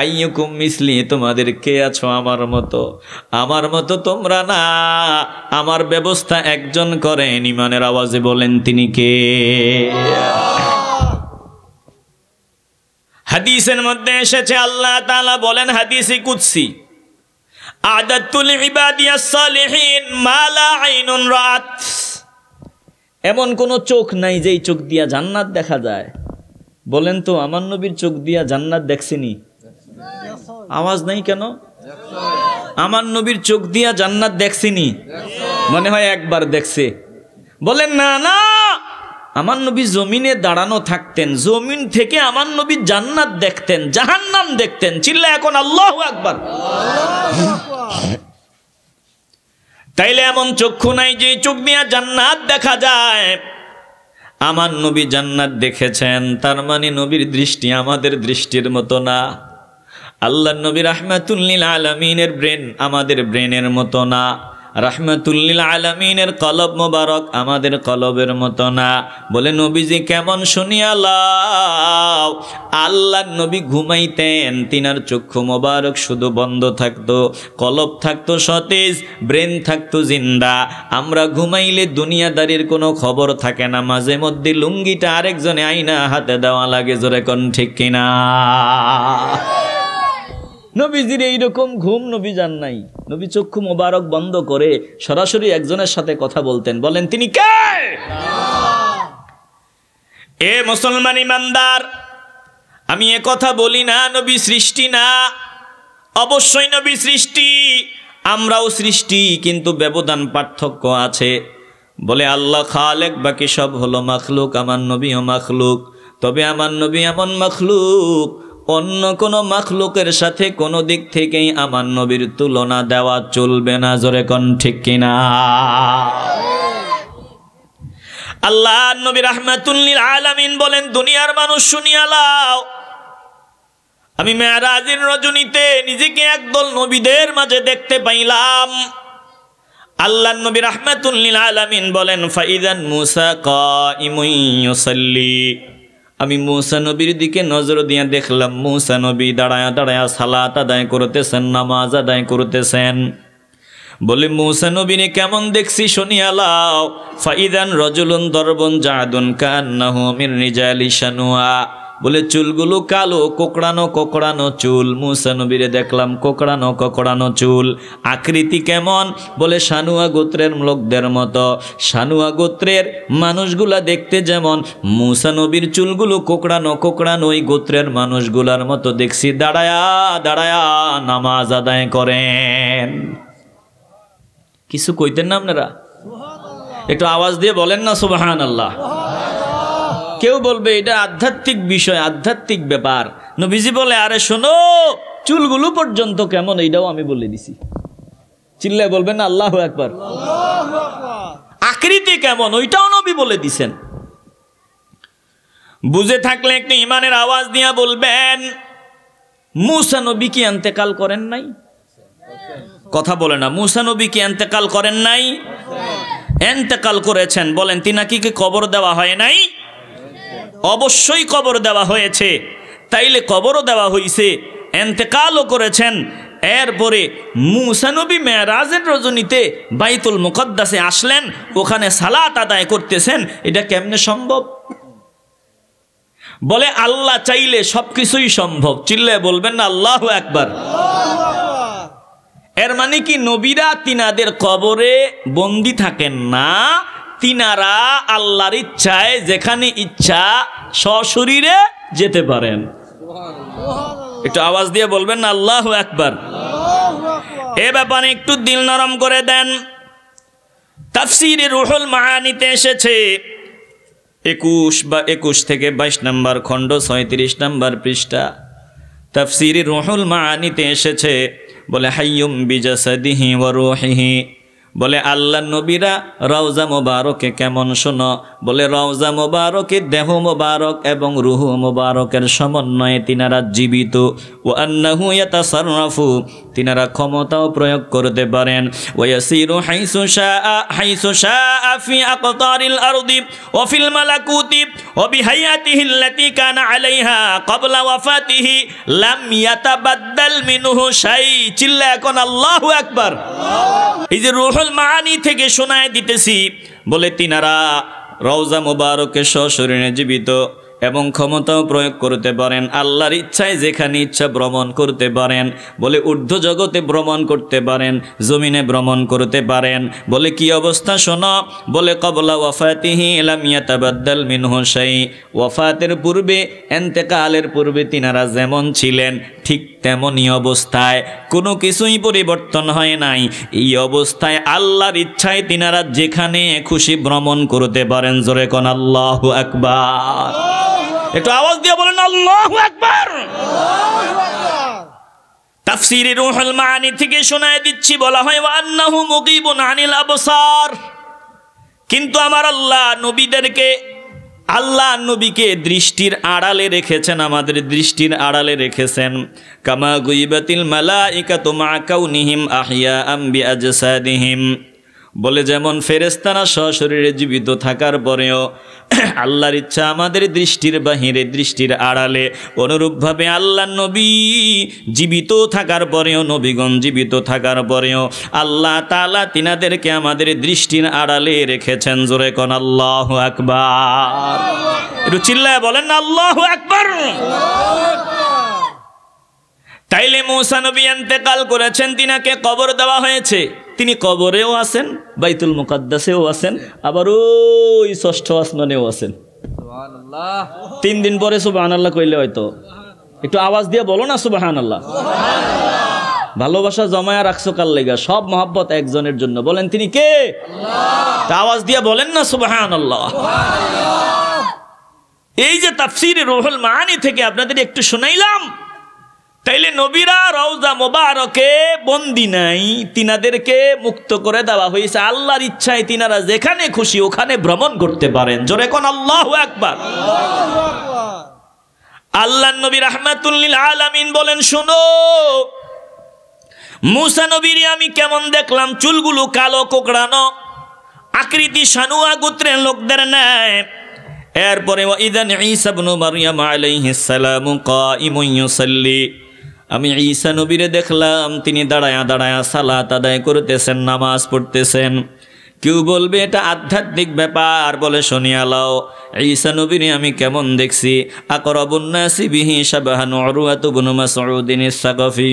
আইয়ুকুম মিসলি, তোমাদের কে আছো আমার মতো? আমার মতো তোমরা না, আমার ব্যবস্থা একজন করেন। ইমানের আওয়াজে বলেন তিনি কে? হাদিসের মধ্যে এসেছে, আল্লাহ তাআলা বলেন হাদিসে কুদসি, আদাতুল ইবাদিয়াস সালিহিন মা লা আইনুন রাত। এমন কোন চোখ নাই যেই চোখ দিয়া জান্নাত দেখা যায়। বলেন তো, আমার নবীর চোখ দিয়া জান্নাত দেখছেনি? আওয়াজ নাই কেন? আমার নবীর চোখ দিয়া জান্নাত দেখছেনি? মনে হয় একবার দেখছে। বলেন না না, আমার নবী জমিনে দাঁড়ানো থাকতেন, জমিন থেকে আমার নবী জান্নাত দেখতেন, জাহান্নাম দেখতেন। চিল্লা এখন আল্লাহু আকবার। তাইলে এমন চক্ষু নাই যে চোখ দিয়ে জান্নাত দেখা যায়। আমার নবী জান্নাত দেখেছেন, তার মানে নবীর দৃষ্টি আমাদের দৃষ্টির মতো না। আল্লাহর নবী রাহমাতুল লিল আলামিনের ব্রেন আমাদের ব্রেনের মতো না। রাহমাতুল লিল আলামিনের কলব মোবারক আমাদের কলবের মতো না। বলে নবীজি কেমন শুনিয়া লাও। আল্লাহর নবী ঘুমাইতেন, তিনার চক্ষু মোবারক শুধু বন্ধ থাকতো, কলব থাকতো সতেজ, ব্রেন থাকতো জিন্দা। আমরা ঘুমাইলে দুনিয়াদারির কোনো খবর থাকে না, মাঝে মধ্যে লুঙ্গিটা আরেকজনে আইনা হাতে দেওয়া লাগে, জোরে কোন ঠিক কিনা? নবীজির এইরকম ঘুম নবী জান নাই। নবী চক্ষু মোবারক বন্ধ করে সরাসরি একজনের সাথে কথা বলতেন। বলেন তিনি কে? এ মুসলমান ইমানদার, আমি এ কথা বলি না নবী সৃষ্টি না, অবশ্যই নবী সৃষ্টি, আমরাও সৃষ্টি, কিন্তু ব্যবধান পার্থক্য আছে। বলে আল্লাহ খালেক, বাকি সব হলো মাখলুক, আমার নবীও মাখলুক। তবে আমার নবী এমন মাখলুক, অন্য কোনো মাখলুকের সাথে কোনো দিক থেকেই আমার নবীর তুলনা দেওয়া চলবে না, জোরে কোন ঠিক কিনা? আল্লাহ নবী রাহমাতুল লিল আলামিন বলেন, দুনিয়ার মানুষ শুনিয়া লাও, আমি মেরাজের রজনীতে নিজেকে একদল নবীদের মাঝে দেখতে পাইলাম। আল্লাহ নবী রাহমাতুল লিল আলামিন বলেন, ফাইদান মুসা কাইমুন ইউসাল্লি, আমি মুসা নবীর দিকে নজর দিয়ে দেখলাম মুসা নবী দাঁড়ায়া দাঁড়ায়া সালাত আদায় করতেছেন, নামাজ আদায় করতেছেন। বলে মুসা নবীরে কেমন দেখছি শুনিয়া লাও। ফাইদান রজুলুন দরবুন জাদুন কান্নাহু মির রিজালি শানুয়া, বলে চুলগুলো কালো, কোকড়ানো কোকড়ানো চুল। মুসা নবীরে দেখলাম কোকড়ানো কোকড়ানো চুল। আকৃতি কেমন? বলে শানুয়া গোত্রের লোকদের মতো। শানুয়া গোত্রের মানুষগুলা দেখতে যেমন, মুসা নবীর চুলগুলো কোকড়ানো কোকড়ানো ওই গোত্রের মানুষগুলার মতো দেখছি, দাঁড়ায়া দাঁড়ায়া নামাজ আদায় করেন। কিছু কইতেন না আপনারা? একটু আওয়াজ দিয়ে বলেন না সুবহানাল্লাহ। কেউ বলবে এটা আধ্যাত্মিক বিষয়, আধ্যাত্মিক ব্যাপার। নবীজি বলে, আরে শোনো, চুলগুলো পর্যন্ত কেমন এইটাও আমি বলে দিছি। চিল্লায় বলবেন না আল্লাহু আকবার। আকৃতি কেমন ওইটাও নবী বলে দিছেন। বুঝে থাকলে একটু ইমানের আওয়াজ দিয়া বলবেন, মুসা নবী কি ইন্তেকাল করেন নাই? কথা বলে না। মুসা নবী কি ইন্তেকাল করেন নাই? ইন্তেকাল করেছেন। বলেন তিনাকে কি কবর দেওয়া হয় নাই? অবশ্যই কবর দেওয়া হয়েছে। তাইলে কবরও দেওয়া হয়েছে, ইন্তেকালও করেছেন। এরপরে মুসা নবী মেরাজের রজনীতে বাইতুল মুকদ্দাসে আসলেন, ওখানে সালাত আদায় করতেছেন। এটা কেমনে সম্ভব? বলে আল্লাহ চাইলে সবকিছুই সম্ভব। চিল্লায় বলবেন না আল্লাহু আকবার। এর মানে কি নবীরা তিনাদের কবরে বন্দী থাকেন না, তিনারা আল্লাহর ইচ্ছায় যেখানে ইচ্ছা সশরীরে যেতে পারেন। একটু আওয়াজ দিয়ে বলবেন না আল্লাহু আকবার। এ ব্যাপারে একটু দিল নরম করে দেন। তাফসীরে রুহুল মাআনিতে এসেছে 21 থেকে 22 নম্বর খণ্ড 36 নম্বর পৃষ্ঠা। তাফসীরে রুহুল মাআনিতে এসেছে, বলে হাইয়ুম বিজাসাদিহি ওয়া রূহিহি, বলে আল্লাহ নবীরা রওজা মোবারকে কেমন শোনো। বলে রওজা মোবারকের দেহ মোবারক এবং রুহ মোবারকের সমন্বয়ে তিনারা জীবিত। ও আন্নাহু ইয়াতাসাররাফু, তিনারা ক্ষমতাও প্রয়োগ করতে পারেন। ওয়া ইয়াসিরু হাইসু শাআ ফি আকতারিল আরদি ওয়া ফিল মালাকুতি ওয়া বিহায়াতিহি আল্লাতী কানা আলাইহা ক্বাবলা ওয়াফাতিহি লাম ইয়াতাবাদ্দাল মিনহু শাই। চিল্লা এখন আল্লাহু আকবার। এই যে রুহুল মাআনি থেকে শোনায় দিতেছি, বলে তিনারা রওজা মুবারকে সশরীরে জীবিত এবং ক্ষমতাও প্রয়োগ করতে পারেন, আল্লাহর ইচ্ছায় যেখানে ইচ্ছা ভ্রমণ করতে পারেন। বলে ঊর্ধ্ব জগতে ভ্রমণ করতে পারেন, জমিনে ভ্রমণ করতে পারেন। বলে কি অবস্থা শোনো, বলে ক্বাবলা ওয়াফাতিহি লাম ইয়াতাবাদ্দাল মিনহু শাই, ওয়াফাতের পূর্বে, ইন্তেকালের পূর্বে তিনারা যেমন ছিলেন ঠিক তেমনই অবস্থায়, কোনো কিছুই পরিবর্তন হয় নাই। এই অবস্থায় আল্লাহর ইচ্ছায় তিনারা যেখানে খুশি ভ্রমণ করতে পারেন। জোরে কোন আল্লাহু আকবার। একটু আওয়াজ দিয়ে বলেন আল্লাহু আকবার। তাফসীরে রূহুল মাআনি থেকে শোনায় দিচ্ছি, বলা হয় ওয়া আন্নাহু মুগীবুন আনিল আবসার। কিন্তু আমার আল্লাহ নবীকে দৃষ্টির আড়ালে রেখেছেন, আমাদের দৃষ্টির আড়ালে রেখেছেন। কামা গুইবাতিল মালাইকাতু মা কাউনিহিম আহইয়াআম বিআজসাদিহিম। বলে যেমন ফেরেশতারা সশরীরে জীবিত থাকার পরেও আল্লাহর ইচ্ছা আমাদের দৃষ্টির বাহিরে, দৃষ্টির আড়ালে, অনুরূপভাবে আল্লাহ নবী জীবিত থাকার পরেও, নবীগণ জীবিত থাকার পরেও আল্লাহ তাআলা তিনাদেরকে আমাদের দৃষ্টির আড়ালে রেখেছেন। জোরে কোন আল্লাহু আকবার। একটু চিল্লায় বলেন না আল্লাহু আকবার। তাইলে মূসা নবী ইন্তেকাল করেছেন, তিনাকে কবর দেওয়া হয়েছে। তিনি কবরেও আছেন, বাইতুল মুকাদ্দাসেও আছেন, আবার ওই ষষ্ঠ আসমানেও আছেন। 3 দিন পরে সুবহানাল্লাহ কইলে হয়তো। একটু আওয়াজ দিয়ে বলো না সুবহানাল্লাহ। ভালোবাসা জমায়া রাখছো কার লাগা? সব মহব্বত একজনের জন্য। বলেন তিনি কে? আল্লাহ। আওয়াজ দিয়ে বলেন না সুবহানাল্লাহ। এই যে তাফসীরে রূহুল মাআনি থেকে আপনাদের একটু শোনাইলাম, তাইলে নবীরা রওজা মোবারকে বন্দি নাই, তিনাদেরকে মুক্ত করে দেওয়া হয়েছে। আল্লাহর ইচ্ছায় তিনারা যেখানে খুশি ওখানে ভ্রমণ করতে পারেন। জোরে কোন আল্লাহু আকবার। আল্লাহর নবী রাহমাতুল লিল আলামিন বলেন, শোনো, মূসা নবীর আমি কেমন দেখলাম, চুলগুলো কালো কোকড়ানো, আকৃতি সানুয়া গোত্রের লোকদের ন্যায়। এরপরে ওয়াইদান ঈসা ইবনে মারইয়াম আলাইহিস সালাম কাঈমুন ইউসাল্লি, আমি ঈসা নবীরে দেখলাম তিনি দাঁড়ায়া দাঁড়ায়া সালাত আদায় করতেছেন, নামাজ পড়তেছেন। কেউ বলবে এটা আধ্যাত্মিক ব্যাপার, বলে শুনিয়া লও ঈসা নবীরে আমি কেমন দেখছি। আকরাবুন নাসি বিহি শাবাহান উরওয়া ইবনে মাসউদ আস-সাকাফি,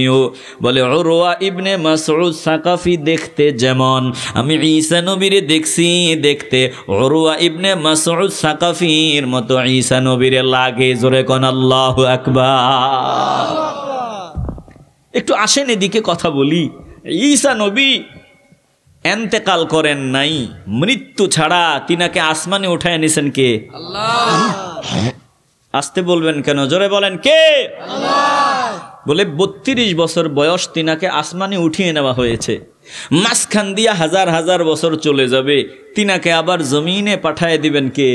বলে উরওয়া ইবনে মাসউদ সাকাফি দেখতে যেমন, আমি ঈসা নবীরে দেখছি দেখতে উরওয়া ইবনে মাসউদ সাকাফির মতো ঈসা নবীরে লাগে। জোরে কোন আল্লাহু আকবার। একটু আসেন এদিকে কথা বলি। ঈসা নবী ইন্তেকাল করেন নাই, মৃত্যু ছাড়া তিনাকে আসমানে উঠায় নিছেন কে? আল্লাহ। আসতে বলবেন কেন? জোরে বলেন কে? আল্লাহ। বলে 32 বছর বয়স তিনাকে আসমানে উঠিয়ে নেওয়া হয়েছে। মাঝখান দিয়া হাজার হাজার বছর চলে যাবে, তিনাকে আবার জমিনে পাঠায় দিবেন কে?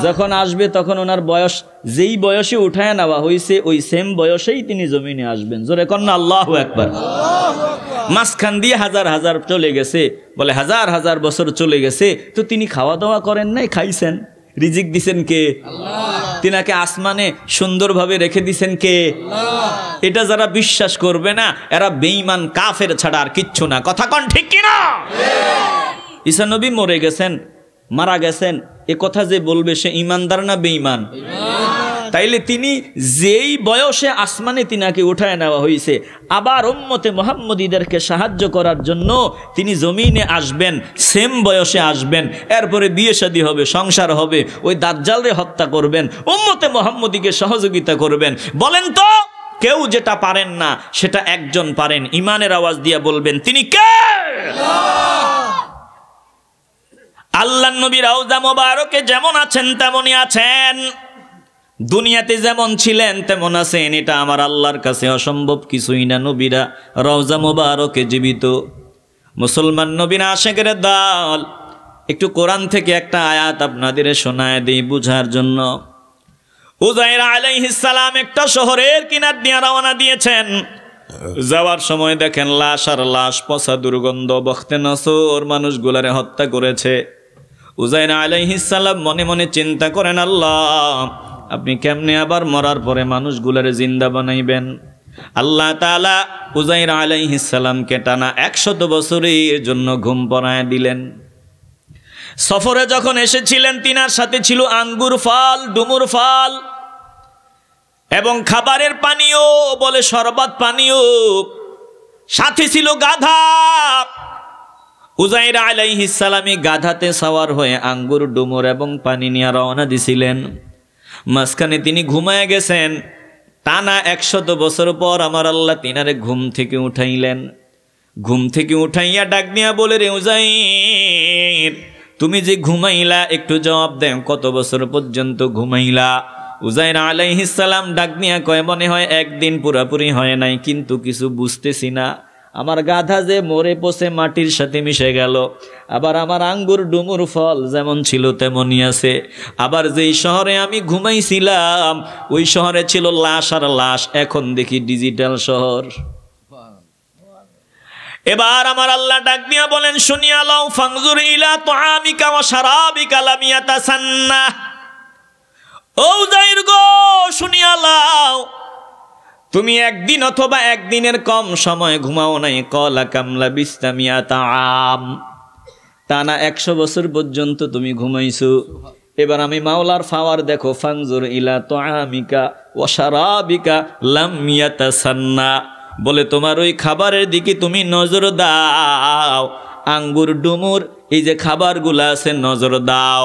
যখন আসবে তখন ওনার বয়স, যেই বয়সে উঠায় নেওয়া হয়েছে ওই সেম বয়সেই তিনি জমিনে আসবেন। জোরে কন্না আল্লাহু আকবার। মাঝখান দিয়ে হাজার হাজার চলে গেছে, বলে হাজার হাজার বছর চলে গেছে, তো তিনি খাওয়া দাওয়া করেন নাই, খাইছেন। রিজিক দিছেন কে? আল্লাহ। তিনাকে আসমানে সুন্দরভাবে রেখে দিছেন কে? আল্লাহ। এটা যারা বিশ্বাস করবে না এরা বেঈমান কাফের ছাড়া আর কিচ্ছু না। কথা কোন ঠিক কিনা? ঈসা নবী মরে গেছেন, মারা গেছেন, এ কথা যে বলবে সে ইমানদার না বেঈমান? তাইলে তিনি যেই বয়সে আসমানে তিনাকে উঠায় নেওয়া হয়েছে, আবার উম্মতে মুহাম্মদীদেরকে সাহায্য করার জন্য তিনি জমিনে আসবেন, সেম বয়সে আসবেন। এরপরে বিয়ে শাদী হবে, সংসার হবে, ওই দাজ্জালরে হত্যা করবেন, উম্মতে মুহাম্মদীকে সহযোগিতা করবেন। বলেন তো, কেউ যেটা পারেন না সেটা একজন পারেন। ইমানের আওয়াজ দিয়ে বলবেন তিনি কে? আল্লাহর নবী রওজা মোবারকে যেমন আছেন তেমনই আছেন, দুনিয়াতে যেমন ছিলেন তেমন আছেন। এটা আমার আল্লাহর কাছে অসম্ভব কিছুই না। নবীরা রওজা মোবারকে জীবিত। মুসলমান নবীরা আশিকের দল। একটু কোরআন থেকে একটা আয়াত আপনাদের শোনায় দিই বুঝার জন্য। উযাইর আলাইহিস সালাম একটা শহরের কিনার দিয়ে রওনা দিয়েছেন। যাওয়ার সময় দেখেন লাশ আর লাশ, পচা দুর্গন্ধ, বখতে নসর মানুষগুলারে হত্যা করেছে। উযাইর আলাইহিস সালাম মনে মনে চিন্তা করেন, আল্লাহ আপনি কেমনে আবার মরার পরে মানুষগুলারে জিন্দা বানাইবেন? আল্লাহ তাআলা উযাইর আলাইহিস সালামকে টানা 100 বছরের জন্য ঘুম পড়ায় দিলেন। সফরে যখন এসেছিলেন তিনার সাথে ছিল আঙ্গুর ফল, ডুমুর ফল এবং খাবারের পানীয়, বলে শরবত পানীয়, সাথে ছিল গাধা। উজাইর আলাইহিস সালামী গাধাতে সওয়ার হয়ে আঙ্গুর, ডুমুর এবং পানি নিয়ে রওনা দিছিলেন। মাঝখানে তিনি ঘুমায় গেছেন। টানা 100 বছর পর আমার আল্লাহ তিনারে ঘুম থেকে উঠাইলেন। ঘুম থেকে উঠাইয়া ডাক দিয়া বলে, রে উজাইর, তুমি যে ঘুমাইলা একটু জবাব দেও, কত বছর পর্যন্ত ঘুমাইলা? উজাইর আলাইহিস সালাম ডাক দিয়া কয়, মনে হয় একদিন পুরাপুরি হয় নাই, কিন্তু কিছু বুঝতেছি না। আমার গাধা যে মরে পচে মাটির সাথে মিশে গেল, আবার আমার আঙ্গুর ডুমুর ফল যেমন ছিল তেমনই আছে। আবার যেই শহরে আমি ঘুমাইছিলাম ওই শহরে ছিল লাশ আর লাশ, এখন দেখি ডিজিটাল শহর। এবার আমার আল্লাহ ডাক দিয়া বলেন, শুনিয়া লও, ফাংজুর ইলা তুআমিকা ওয়া শারাবিকা লাম ইয়াতাসান্না। ও উজাইর গো, শুনিয়া লও, তুমি একদিন অথবা একদিনের কম সময় ঘুমাও নাই। কলা কামলা বিস্তামিয়াতা আম, টানা 100 বছর পর্যন্ত তুমি ঘুমাইছো। এবার আমি মাওলার ফাওয়ার দেখো, ফাংজুর ইলা তুআমিকা ওয়া শারাবিকা লাম ইয়াতাসান্না, বলে তোমার ওই খাবারের দিকে তুমি নজর দাও, আঙ্গুর ডুমুর এই যে খাবারগুলা আছে নজর দাও।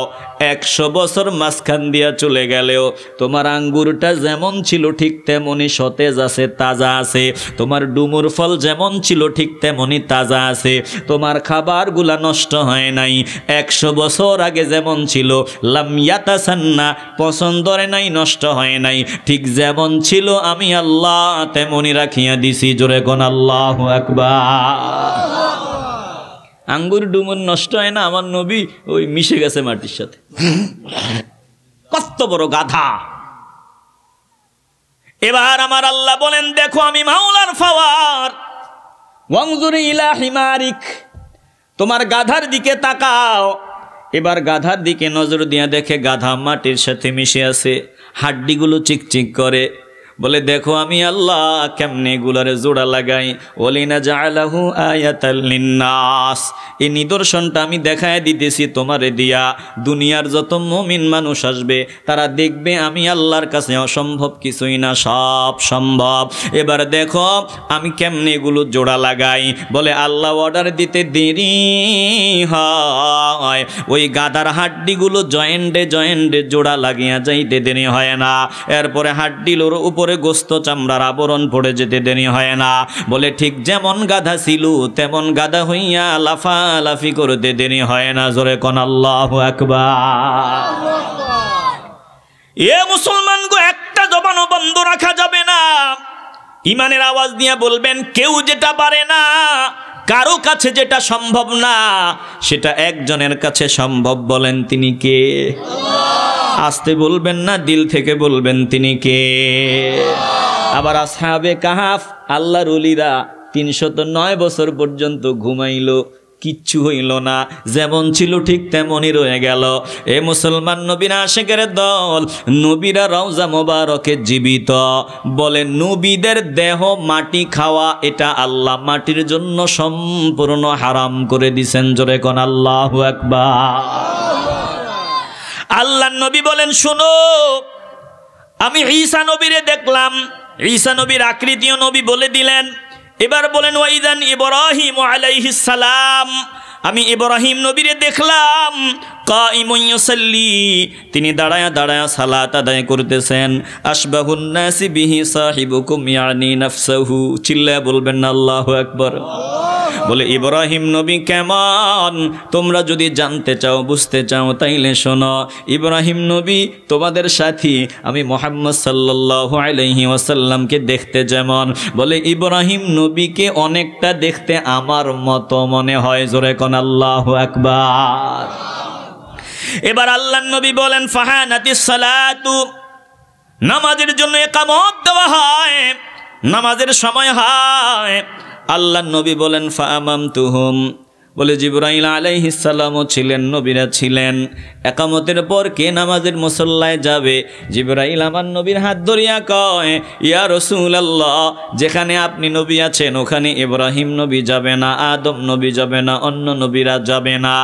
100 বছর মাঝখান দিয়া চলে গেলেও তোমার আঙ্গুরটা যেমন ছিল ঠিক তেমনই সতেজ আছে, তাজা আছে। তোমার ডুমুর ফল যেমন ছিল ঠিক তেমনই তাজা আছে। তোমার খাবারগুলা নষ্ট হয় নাই। 100 বছর আগে যেমন ছিল, লাম ইয়াতাসান্না, পছন্দরে নাই, নষ্ট হয় নাই, ঠিক যেমন ছিল আমি আল্লাহ তেমনই রাখিয়া দিছি। জোরে কোন আল্লাহু আকবার। আঙ্গুর ডুমুর নষ্ট হয় না, আমার নবী ওই মিশে গেছে মাটির সাথে। কত বড় গাধা! এবার আমার আল্লাহ বলেন, দেখো আমি মাওলার ফাওয়ার, ওয়াংজুর ইলা হিমারিক, তোমার গাধার দিকে তাকাও। এবার গাধার দিকে নজর দিয়া দেখে গাধা মাটির সাথে মিশে আছে, হাড্ডিগুলো চিকচিক করে। বলে, দেখো আমি আল্লাহ কেমনে এগুলারে জোড়া লাগাই। ওয়ালিনা জাআলাহু আয়াতাল লিন্নাস, এই নিদর্শনটা আমি দেখায় দিতেছি তোমারে দিয়া। দুনিয়ার যত মুমিন মানুষ আসবে তারা দেখবে আমি আল্লাহর কাছে অসম্ভব কিছুই না, সব সম্ভব। এবার দেখো আমি কেমনে এগুলো জোড়া লাগাই। বলে, আল্লাহ অর্ডার দিতে দেরি হয়, ওই গাদার হাড্ডিগুলো জয়েন্টে জয়েন্টে জোড়া লাগিয়া যাইতে দেরি হয় না। এরপরে হাড্ডিগুলোর উপরে গোস্ত চামড়ার আবরণ পড়ে যেতে দেরি হয় না। বলে, ঠিক যেমন গাধা ছিল তেমন গাধা হইয়া লাফালাফি করতে দেরি হয় না। জোরে কোন আল্লাহু আকবার। এ মুসলমান গো, একটা জবানও বন্ধ রাখা যাবে না। ইমানের আওয়াজ দিয়ে বলবেন, কেউ যেটা পারে না, কারো কাছে যেটা সম্ভব না, সেটা একজনের কাছে সম্ভব। বলেন তিনি কে? আস্তে বলবেন না, দিল থেকে বলবেন তিনি কে? আবার আসহাবে কাহাফ, আল্লাহর ওলিরা 309 বছর পর্যন্ত ঘুমাইলো, কিচ্ছু হইল না, যেমন ছিল ঠিক তেমনই রয়ে গেল। এ মুসলমান, নবীর আশিকের দল, নবীরা রওজা মোবারকে জীবিত। বলে, নবীদের দেহ মাটি খাওয়া এটা আল্লাহ মাটির জন্য সম্পূর্ণ হারাম করে দিছেন। জোরে কোন আল্লাহু আকবার। আল্লাহর নবী বলেন, শোনো, আমি ঈসা নবীরে দেখলাম। ঈসা নবীর আকৃতিও নবী বলে দিলেন। এবার বলেন, ওয়াইদান ইব্রাহিম আলাইহিস সালাম, আমি ইব্রাহিম নবীরে দেখলাম কাইমুন ইউসাল্লি, তিনি দাঁড়ায়া দাঁড়ায়া সালাত আদায় করতেছেন। আশবাহুন নাসি বিহি সাহিবুকুম ইয়ানি নাফসাহু, চিল্লায়া বলবেন না আল্লাহু আকবার। বলে, ইব্রাহিম নবী কেমন তোমরা যদি জানতে চাও, বুঝতে চাও, তাইলে শোনো, ইব্রাহিম নবী তোমাদের সাথী আমি মুহাম্মদ সাল্লাল্লাহু আলাইহি ওয়াসাল্লামকে দেখতে যেমন, বলে ইব্রাহিম নবীকে অনেকটা দেখতে আমার মতো মনে হয়। জোরে কোন আল্লাহু আকবার। এবার আল্লাহর নবী বলেন, ফাহানাতিস সালাতু, নামাজের জন্য ইকামত দেওয়া হয়, নামাজের সময় হয়। আল্লাহর নবী বলেন, ফাআমামতুহুম, বলে জিবরাইল আলাইহিস সালামও ছিলেন, নবীরা ছিলেন। একামতের পর কে নামাজের মুসল্লায় যাবে? জিবরাইল আমার নবীর হাত ধরিয়া কয়, ইয়া রাসূলুল্লাহ, যেখানে আপনি নবী আছেন ওখানে ইব্রাহিম নবী যাবে না, আদম নবী যাবে না, অন্য নবীরা যাবে না।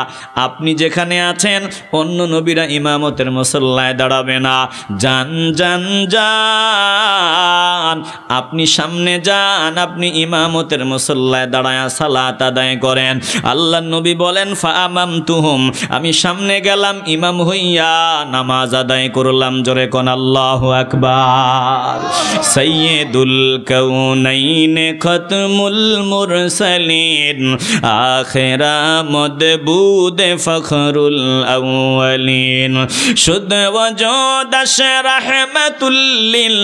আপনি যেখানে আছেন অন্য নবীরা ইমামতের মুসল্লায় দাঁড়াবে না। যান যান যান, আপনি সামনে যান, আপনি ইমামতের মুসল্লায় দাঁড়ায় সালাত আদায় করেন। আল্লাহর নবী বলেন, ফাআমামতুহুম, আমি সামনে গেলাম, ইমাম হইয়া নামাজ আদায় করলাম। জোরে কোন আল্লাহু আকবার। সাইয়্যিদুল কাউনাইন খতমুল মুরসালিন আখিরা মদবুদ ফখরুল আউয়ালিন শুদ ওয়াজুদ রাহমাতুল লিল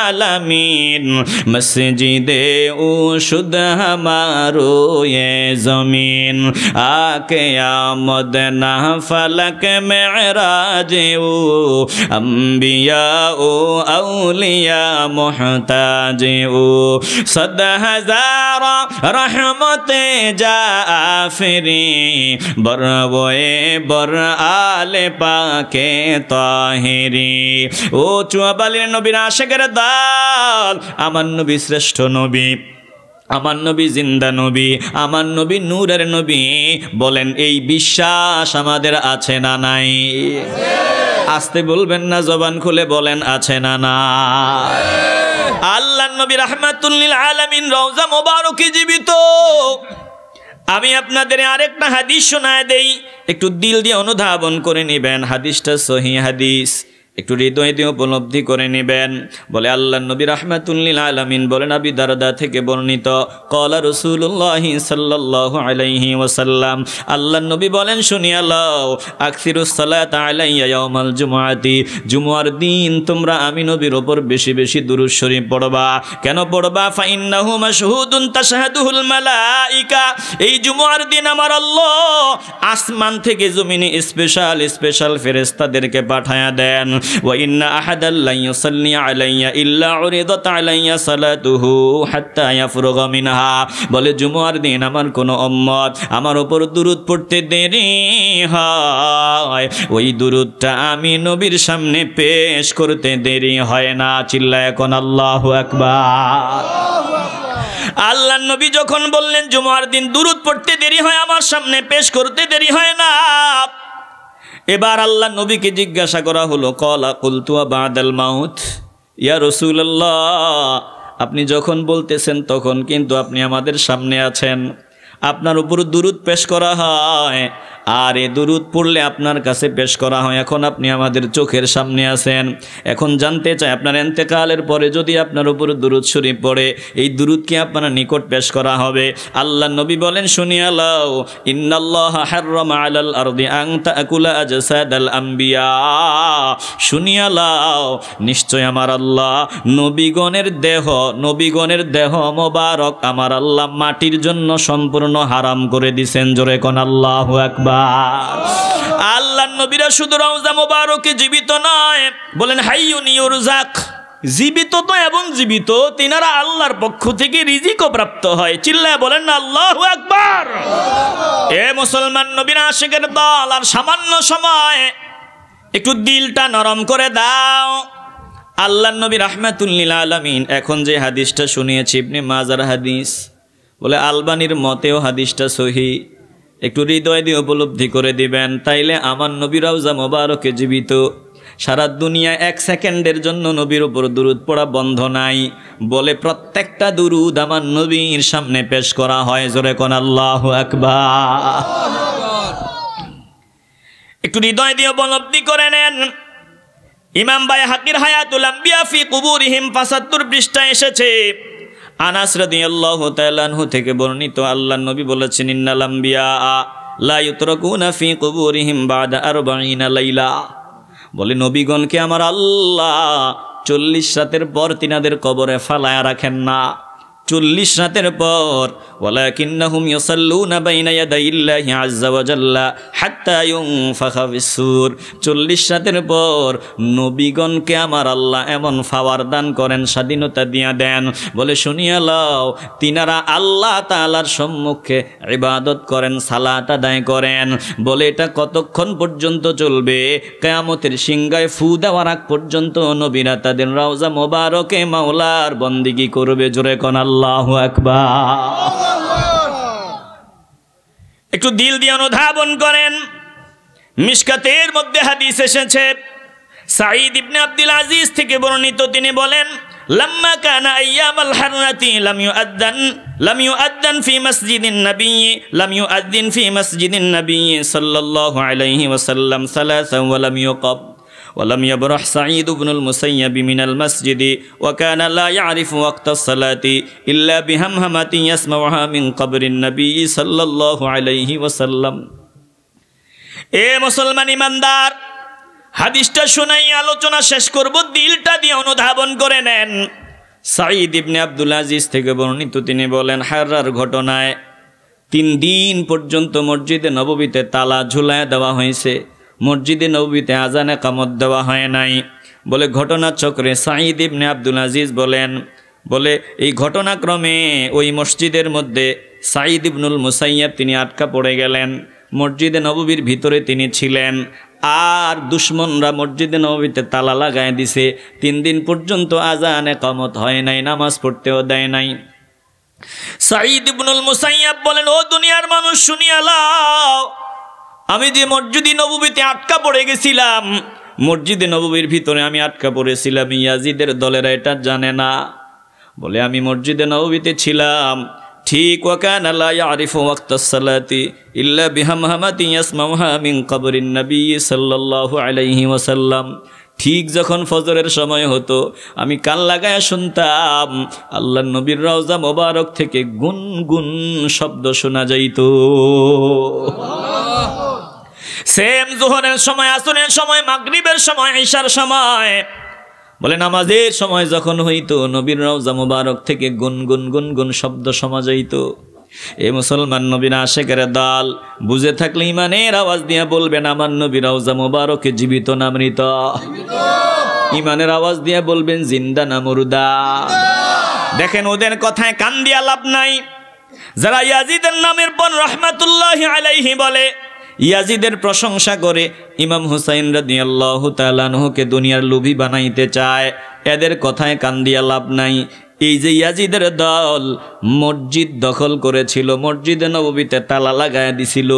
আলামিন মসজিদে ও শুদ হামারো ये जमीन आके आमद ना फलक मेराज ओ अंबिया ओ औलिया मोहताज ओ सद हजार रहमते जाफरी बरवए बर आले पाके ताहिरी ओ चुआबालिर नबीर आशिकेर दाल आमार नबी श्रेष्ठ नबी, আমার নবী জিন্দা নবী, আমার নবী নূরের নবী। বলেন এই বিশ্বাস আমাদের আছে না নাই? আসতে বলবেন না, জবান খুলে বলেন আছে না নাই? আল্লাহর নবী রাহমাতুল লিল আলামিন রওজা মোবারকে জীবিত। আমি আপনাদের আরেকটা হাদিস শোনায় দেই, একটু দিল দিয়ে অনুধাবন করে নেবেন। হাদিসটা সহিহ হাদিস, একটু হৃদয় দিয়ে উপলব্ধি করে নেবেন। বলে আল্লাহর নবী রাহমাতুল লিল আলামিন বলেন, আবি দারদা থেকে বর্ণিত, ক্বালা রাসূলুল্লাহ সাল্লাল্লাহু আলাইহি ওয়াসাল্লাম, আল্লাহর নবী বলেন, শুনিয়া লও, আকসিরুস সালাত আলাইয়া ইয়াউমাল জুমআতি, জুমার দিন তোমরা আমি নবীর উপর বেশি বেশি দুরূদ শরীফ পড়বা। কেন পড়বা? ফা ইন্নাহু মাশহুদুন তাশহাদুহুল মালাইকা, এই জুমার দিন আমার আল্লাহ আসমান থেকে জমিনে স্পেশাল স্পেশাল ফেরেশতাদেরকে পাঠায়া দেন। وإن أحدا لن يصلي علي إلا عرضت علي صلاته حتى يفرغ منها, বলে জুমার দিন আমার কোন উম্মত আমার উপর দুরূদ পড়তে দেরি হয়, ওই দুরূদটা আমি নবীর সামনে পেশ করতে দেরি হয় না। চিল্লায় কোন আল্লাহু আকবার। আল্লাহর নবী যখন বললেন জুমার দিন দুরূদ পড়তে দেরি হয়, আমার সামনে পেশ করতে দেরি হয় না, এবার আল্লাহ নবীকে জিজ্ঞাসা করা হলো, ক্বালা কুলতু বাদাল মাউত, ইয়া রাসূলুল্লাহ, আপনি যখন বলতেছেন তখন কিন্তু আপনি আমাদের সামনে আছেন, আপনার উপর দুরূদ পেশ করা হয়, আর এই দুরূদ পড়লে আপনার কাছে পেশ করা হয়, এখন আপনি আমাদের চোখের সামনে আছেন। এখন জানতে চাই, আপনার ইন্তেকালের পরে যদি আপনার উপর দুরূদ শরীফ পড়ে, এই দুরূদ কি আপনার নিকট পেশ করা হবে? আল্লাহ নবী বলেন, শুনিয়া লও, ইন্নাল্লাহা হাররামা আলাল আরদি আন তাকুলা আজসাদাল আম্বিয়া, শুনিয়া লও, নিশ্চয় আমার আল্লাহ নবীগণের দেহ মোবারক আমার আল্লাহ মাটির জন্য সম্পূর্ণ হারাম করে দিয়েছেন। জোরে কোন আল্লাহু আকবার। আল্লাহর নবীরা শুধু রওজা মোবারকে জীবিত নয়, বলেন হাইয়ুন ইউরজাক, জীবিত তো এবং জীবিত তিনারা আল্লাহর পক্ষ থেকে রিজিকও প্রাপ্ত হয়। চিল্লায় বলেন না আল্লাহু আকবার। এ মুসলমান নবীর আশিকের দল, আর সামান্য সময় একটু দিলটা নরম করে দাও। আল্লাহর নবী রাহমাতুল লিল আলামিন এখন যে হাদিসটা শুনিয়েছি ইবনে মাজার হাদিস, বলে আলবানির মতেও হাদিসটা সহিহ, একটু হৃদয় দিয়ে উপলব্ধি করে দিবেন। তাইলে আমার নবী রওজা মোবারকে জীবিত, সারা দুনিয়ায় 1 সেকেন্ডের জন্য নবীর উপর দুরূদ পড়া বন্ধ নাই, বলে প্রত্যেকটা দুরূদ আমার নবীর সামনে পেশ করা হয়। জোরে কোন আল্লাহু আকবার। একটু হৃদয় দিয়ে উপলব্ধি করে নেন। ইমাম বাইহাকির হায়াতুল আম্বিয়া ফি কুবুরিহিম 75 পৃষ্ঠায় এসেছে, আনাস রাদিয়াল্লাহু তাআলা আনহু থেকে বর্ণিত, আল্লাহর নবী বলেছেন, ইন্নাল আম্বিয়া লা ইউতরাকুনা ফি কুবুরিহিম বাদা 40 লাইলা, বলে নবীগণকে আমার আল্লাহ 40 রাতের পর তিনাদের কবরে ফালায়া রাখেন না। 40 রাতের পর ওয়ালাকিন্নাহুম ইউসাল্লুনা বাইনা ইয়াদাইল্লাহি আযজা ওয়া জাল্লা হাত্তা ইউনফাখা ফিস-সূর 40 রাতের পর নবীগণকে আমার আল্লাহ এমন পাওয়ার দান করেন, স্বাধীনতা দিয়া দেন। বলে শুনিয়া লও, তিনারা আল্লাহ তাআলার সম্মুখে ইবাদত করেন, সালাত আদায় করেন। বলে এটা কতক্ষণ পর্যন্ত চলবে? কিয়ামতের সিংহায় ফু দেওয়ার আগ পর্যন্ত নবীরা তাদের রওজা মোবারকে মাওলার বন্দেগী করবে। জোরে কোন আল্লাহু আকবার। একটু দিল দিয়ে অনুধাবন করেন। মিশকাতের মধ্যে হাদিস এসেছে, সাঈদ ইবনে আব্দুল আজিজ থেকে বর্ণিত, তিনি বলেন লাম্মা কানা আইয়ামাল হাররাতি লাম ইউআদ্দান ফি মসজিদিন নবী সাল্লাল্লাহু আলাইহি ওয়াসাল্লাম সালাসান ওয়া লাম ইউকাব ولم يبرح سعيد بن المسيب من المسجد وكان لا يعرف وقت الصلاة إلا بهمهمة يسمعها من قبر النبي صلى الله عليه وسلم। এ মুসলমান ইমানদার, হাদিসটা শুনাই আলোচনা শেষ করব, দিলটা দিয়ে অনুধাবন করে নেন। সাঈদ ইবনে আব্দুল আজিজ থেকে বর্ণিত, তিনি বলেন হাররার ঘটনায় 3 দিন পর্যন্ত মসজিদে নববীতে তালা ঝুলায় দেওয়া হয়েছে, মসজিদে নববীতে আজান ইকামত দেওয়া হয় নাই। বলে ঘটনা চক্রে সাঈদ ইবনে আব্দুল আজিজ বলেন, বলে এই ঘটনাক্রমে ওই মসজিদের মধ্যে সাঈদ ইবনুল মুসাইয়াব তিনি আটকা পড়ে গেলেন। মসজিদে নববীর ভিতরে তিনি ছিলেন, আর দুশমনরা মসজিদে নববীতে তালা লাগায় দিছে। 3 দিন পর্যন্ত আজান ইকামত হয় নাই, নামাজ পড়তেও দেয় নাই। সাঈদ ইবনুল মুসাইয়াব বলেন, ও দুনিয়ার মানুষ শুনিয়া লও, আমি যে মসজিদে নববীতে আটকা পড়ে গেছিলাম, মসজিদে নববীর ভিতরে আমি আটকা পড়েছিলাম, ইয়াজিদের দলেরা এটা জানে না। বলে আমি মসজিদে নববীতে ছিলাম ঠিক, ওয়াকানা লা ইয়ারিফু ওয়াক্তাস সালাতি ইল্লা বিহামহামাতি ইয়াসমাউহা মিন কবরিন নবী সাল্লাল্লাহু আলাইহি ওয়াসাল্লাম। ঠিক যখন ফজরের সময় হতো, আমি কান লাগায় শুনতাম আল্লাহর নবীর রওজা মোবারক থেকে গুনগুন শব্দ শোনা যাইত। সেম যোহরের সময়, আসরের সময়, মাগরিবের সময়, ইশার সময়, বলে নামাজের সময় যখন হইতো, নবীর রওজা মোবারক থেকে গুনগুন গুনগুন শব্দ শোনা যাইত। এ মুসলমান নবীর আশেকের দল, বুঝে থাকলে ইমানের আওয়াজ দিয়ে বলবেন আমার নবীর রওজা মোবারকে জীবিত না মৃত? ইমানের আওয়াজ দিয়ে বলবেন জিন্দা না মুর্দা? দেখেন ওদের কথায় কান দিয়া লাভ নাই। যারা ইয়াজিদের নামের পর রহমাতুল্লাহি আলাইহি বলে, ইয়াজিদের প্রশংসা করে, ইমাম হুসাইন রাদিয়াল্লাহু তাআলা আনহুকে দুনিয়ার লোভী বানাইতে চায়, এদের কথায় কান দিয়া লাভ নাই। এই যে ইয়াজিদের দল মসজিদ দখল করেছিল, মসজিদে নববীতে তালা লাগায় দিছিল,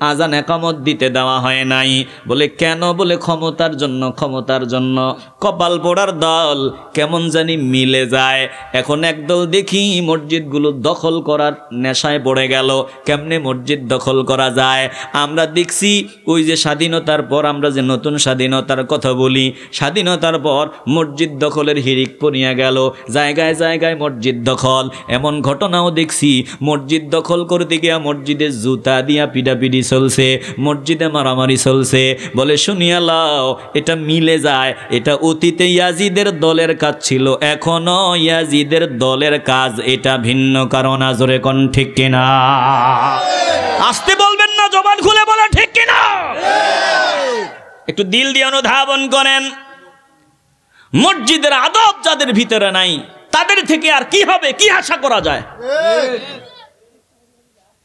আজান ইকামত দিতে দেওয়া হয় নাই। বলে কেন? বলে ক্ষমতার জন্য, ক্ষমতার জন্য। কপাল পোড়ার দল কেমন জানি মিলে যায়। এখন একদল দেখি মসজিদগুলো দখল করার নেশায় পড়ে গেল। কেমনে মসজিদ দখল করা যায়? আমরা দেখছি ওই যে স্বাধীনতার পর, আমরা যে নতুন স্বাধীনতার কথা বলি, স্বাধীনতার পর মসজিদ দখলের হিড়িক পড়িয়া গেল, জায়গায় জায়গায় মসজিদ দখল। এমন ঘটনাও দেখছি, মসজিদ দখল করতে গিয়া মসজিদে জুতা দিয়া পিটাপিটি চলছে, মসজিদে মারামারি চলছে। বলে শুনিয়া লাও, এটা মিলে যায়। এটা অতীতে ইয়াজিদের দলের কাজ ছিল, এখনো ইয়াজিদের দলের কাজ। এটা ভিন্ন কারণ। আজরে কোন ঠিক কিনা? আসতে বলবেন না, জবান খুলে বলে ঠিক কিনা। একটু দিল দিয়ে অনুধাবন করেন। মসজিদের আদব যাদের ভিতরে নাই, তাদের থেকে আর কি হবে, কি আশা করা যায়?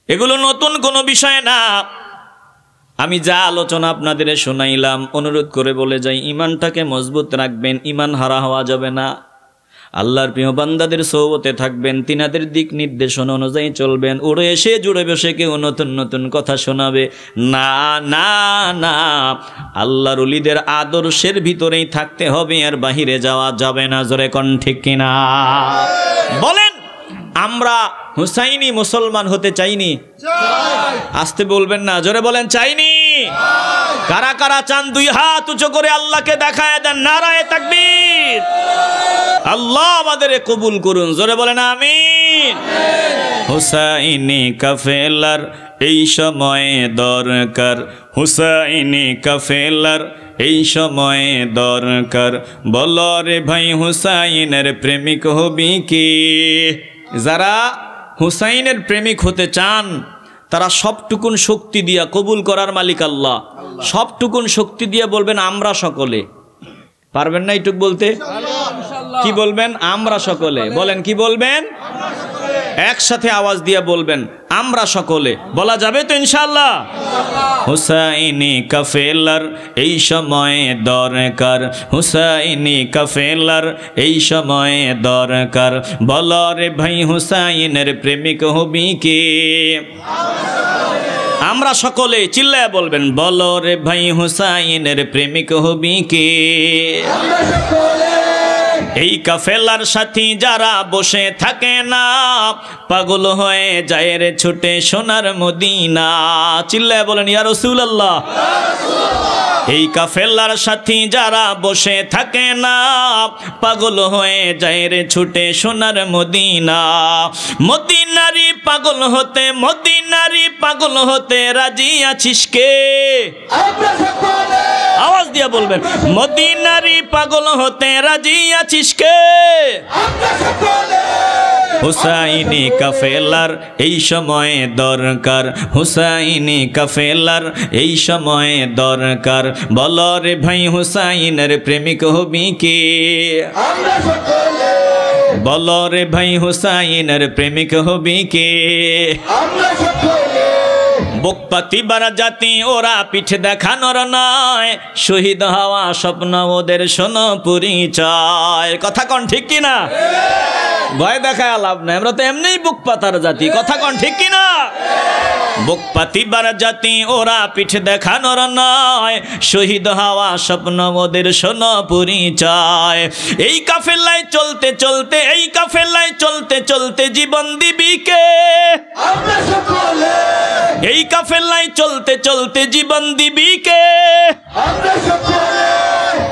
এগুলো নতুন কোনো বিষয় না। আমি যা আলোচনা আপনাদের শোনাইলাম, অনুরোধ করে বলে যাই, ইমানটাকে মজবুত রাখবেন, ইমান হারা হওয়া যাবে না। আল্লাহর প্রিয় বান্দাদের সোহবতে থাকবেন, তিনাদের দিক নির্দেশনা অনুযায়ী চলবেন। উড়ে এসে জুড়ে বসে কেউ নতুন নতুন কথা শোনাবে না, না, না। আল্লাহর ওলিদের আদর্শের ভিতরেই থাকতে হবে, আর বাহিরে যাওয়া যাবে না। জোরে কোন ঠিক কিনা? বলেন, আমরা হুসাইনি মুসলমান হতে চাইনি? আসতে বলবেন না, জোরে বলেন চাইনি। কারা কারা চান? 2 হাত উঁচু করে আল্লাহকে দেখায় দেন। নারায়ে তাকবীর। আল্লাহ আমাদের কবুল করুন। জোরে বলেন আমিন। হুসাইনি কাফেলার এই সময়ে দরকার, হুসাইনি কাফেলার এই সময়ে দরকার। বলো রে ভাই, হুসাইনের প্রেমিক হবি কি? যারা হুসাইনের প্রেমিক হতে চান তারা সবটুকুন শক্তি দিয়া, কবুল করার মালিক আল্লাহ, সবটুকুন শক্তি দিয়ে বলবেন আমরা সকলে। পারবেন না এইটুক বলতে? কি বলবেন? আমরা সকলে। বলেন কি বলবেন? একসাথে আওয়াজ দিয়ে বলবেন আমরা সকলে। বলা যাবে তো ইনশাআল্লাহ? হুসাইনি কাফেলার এই সময়ে দরকার, হুসাইনি কাফেলার এই সময়ে দরকার, বলো রে ভাই হুসাইনের প্রেমিক হবি কে? আমরা সকলে চিল্লায় বলবেন, বলো রে ভাই হুসাইনের প্রেমিক হবি কে? এই কাফেলার সাথী যারা বসে থাকে না, পাগল হয়ে যায় রে ছুটে সোনার মদিনা। চিল্লায় বলেন ইয়া রাসূলুল্লাহ। এই কাফেলার সাথী যারা বসে থাকে না, পাগল হয়ে যায় রে ছুটে সোনার মদিনা। মদিনারি পাগল হতে, মদিনারি পাগল হতে রাজি আছিস কে? আওয়াজ দিয়া বলবেন, মদিনারি পাগল হতে রাজি আছিস কে? হুসাইনি কাফেলার এই সময়ে দরকার, হুসাইনি কাফেলার এই সময়ে দরকার, বলো রে ভাই হুসাইনের প্রেমিক হবি কে? বলো রে ভাই হুসাইনের প্রেমিক হবি কে? বুকপাতি বারা জাতি ওরা পিঠ দেখানোর নয়, শহীদ হওয়া স্বপ্ন ওদের শোনো পরিচয়। কথা কন ঠিক কিনা? ভয় দেখায় লাভ নাই, আমরা তো এমনিই বুক পাতার জাতি। কথা কন ঠিক কিনা? বুক পাতিবার জাতি ওরা পিঠ দেখানোর নয়, শহীদ হওয়া স্বপ্ন ওদের শোনো পরিচয়। এই কাফেলায় চলতে চলতে, এই কাফেলায় চলতে চলতে জীবন দিবি কে? এই কাফেলায় চলতে চলতে জীবন দিবি কে?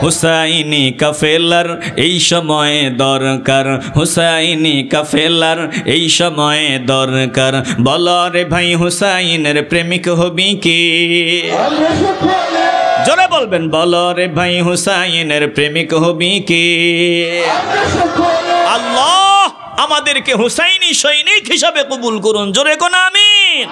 হুসাইনি কাফেলার এই সময়ে দরকার, হুসাইনি কাফেলার এই সময়ে দরকার, বলো রে ভাই হুসাইনের প্রেমিক হবি কে? জোরে বলবেন, বলো রে ভাই হুসাইনের প্রেমিক হবি কে? আল্লাহ আমাদেরকে হুসাইনি সৈনিক হিসাবে কবুল করুন। জোরে কোন আমিন।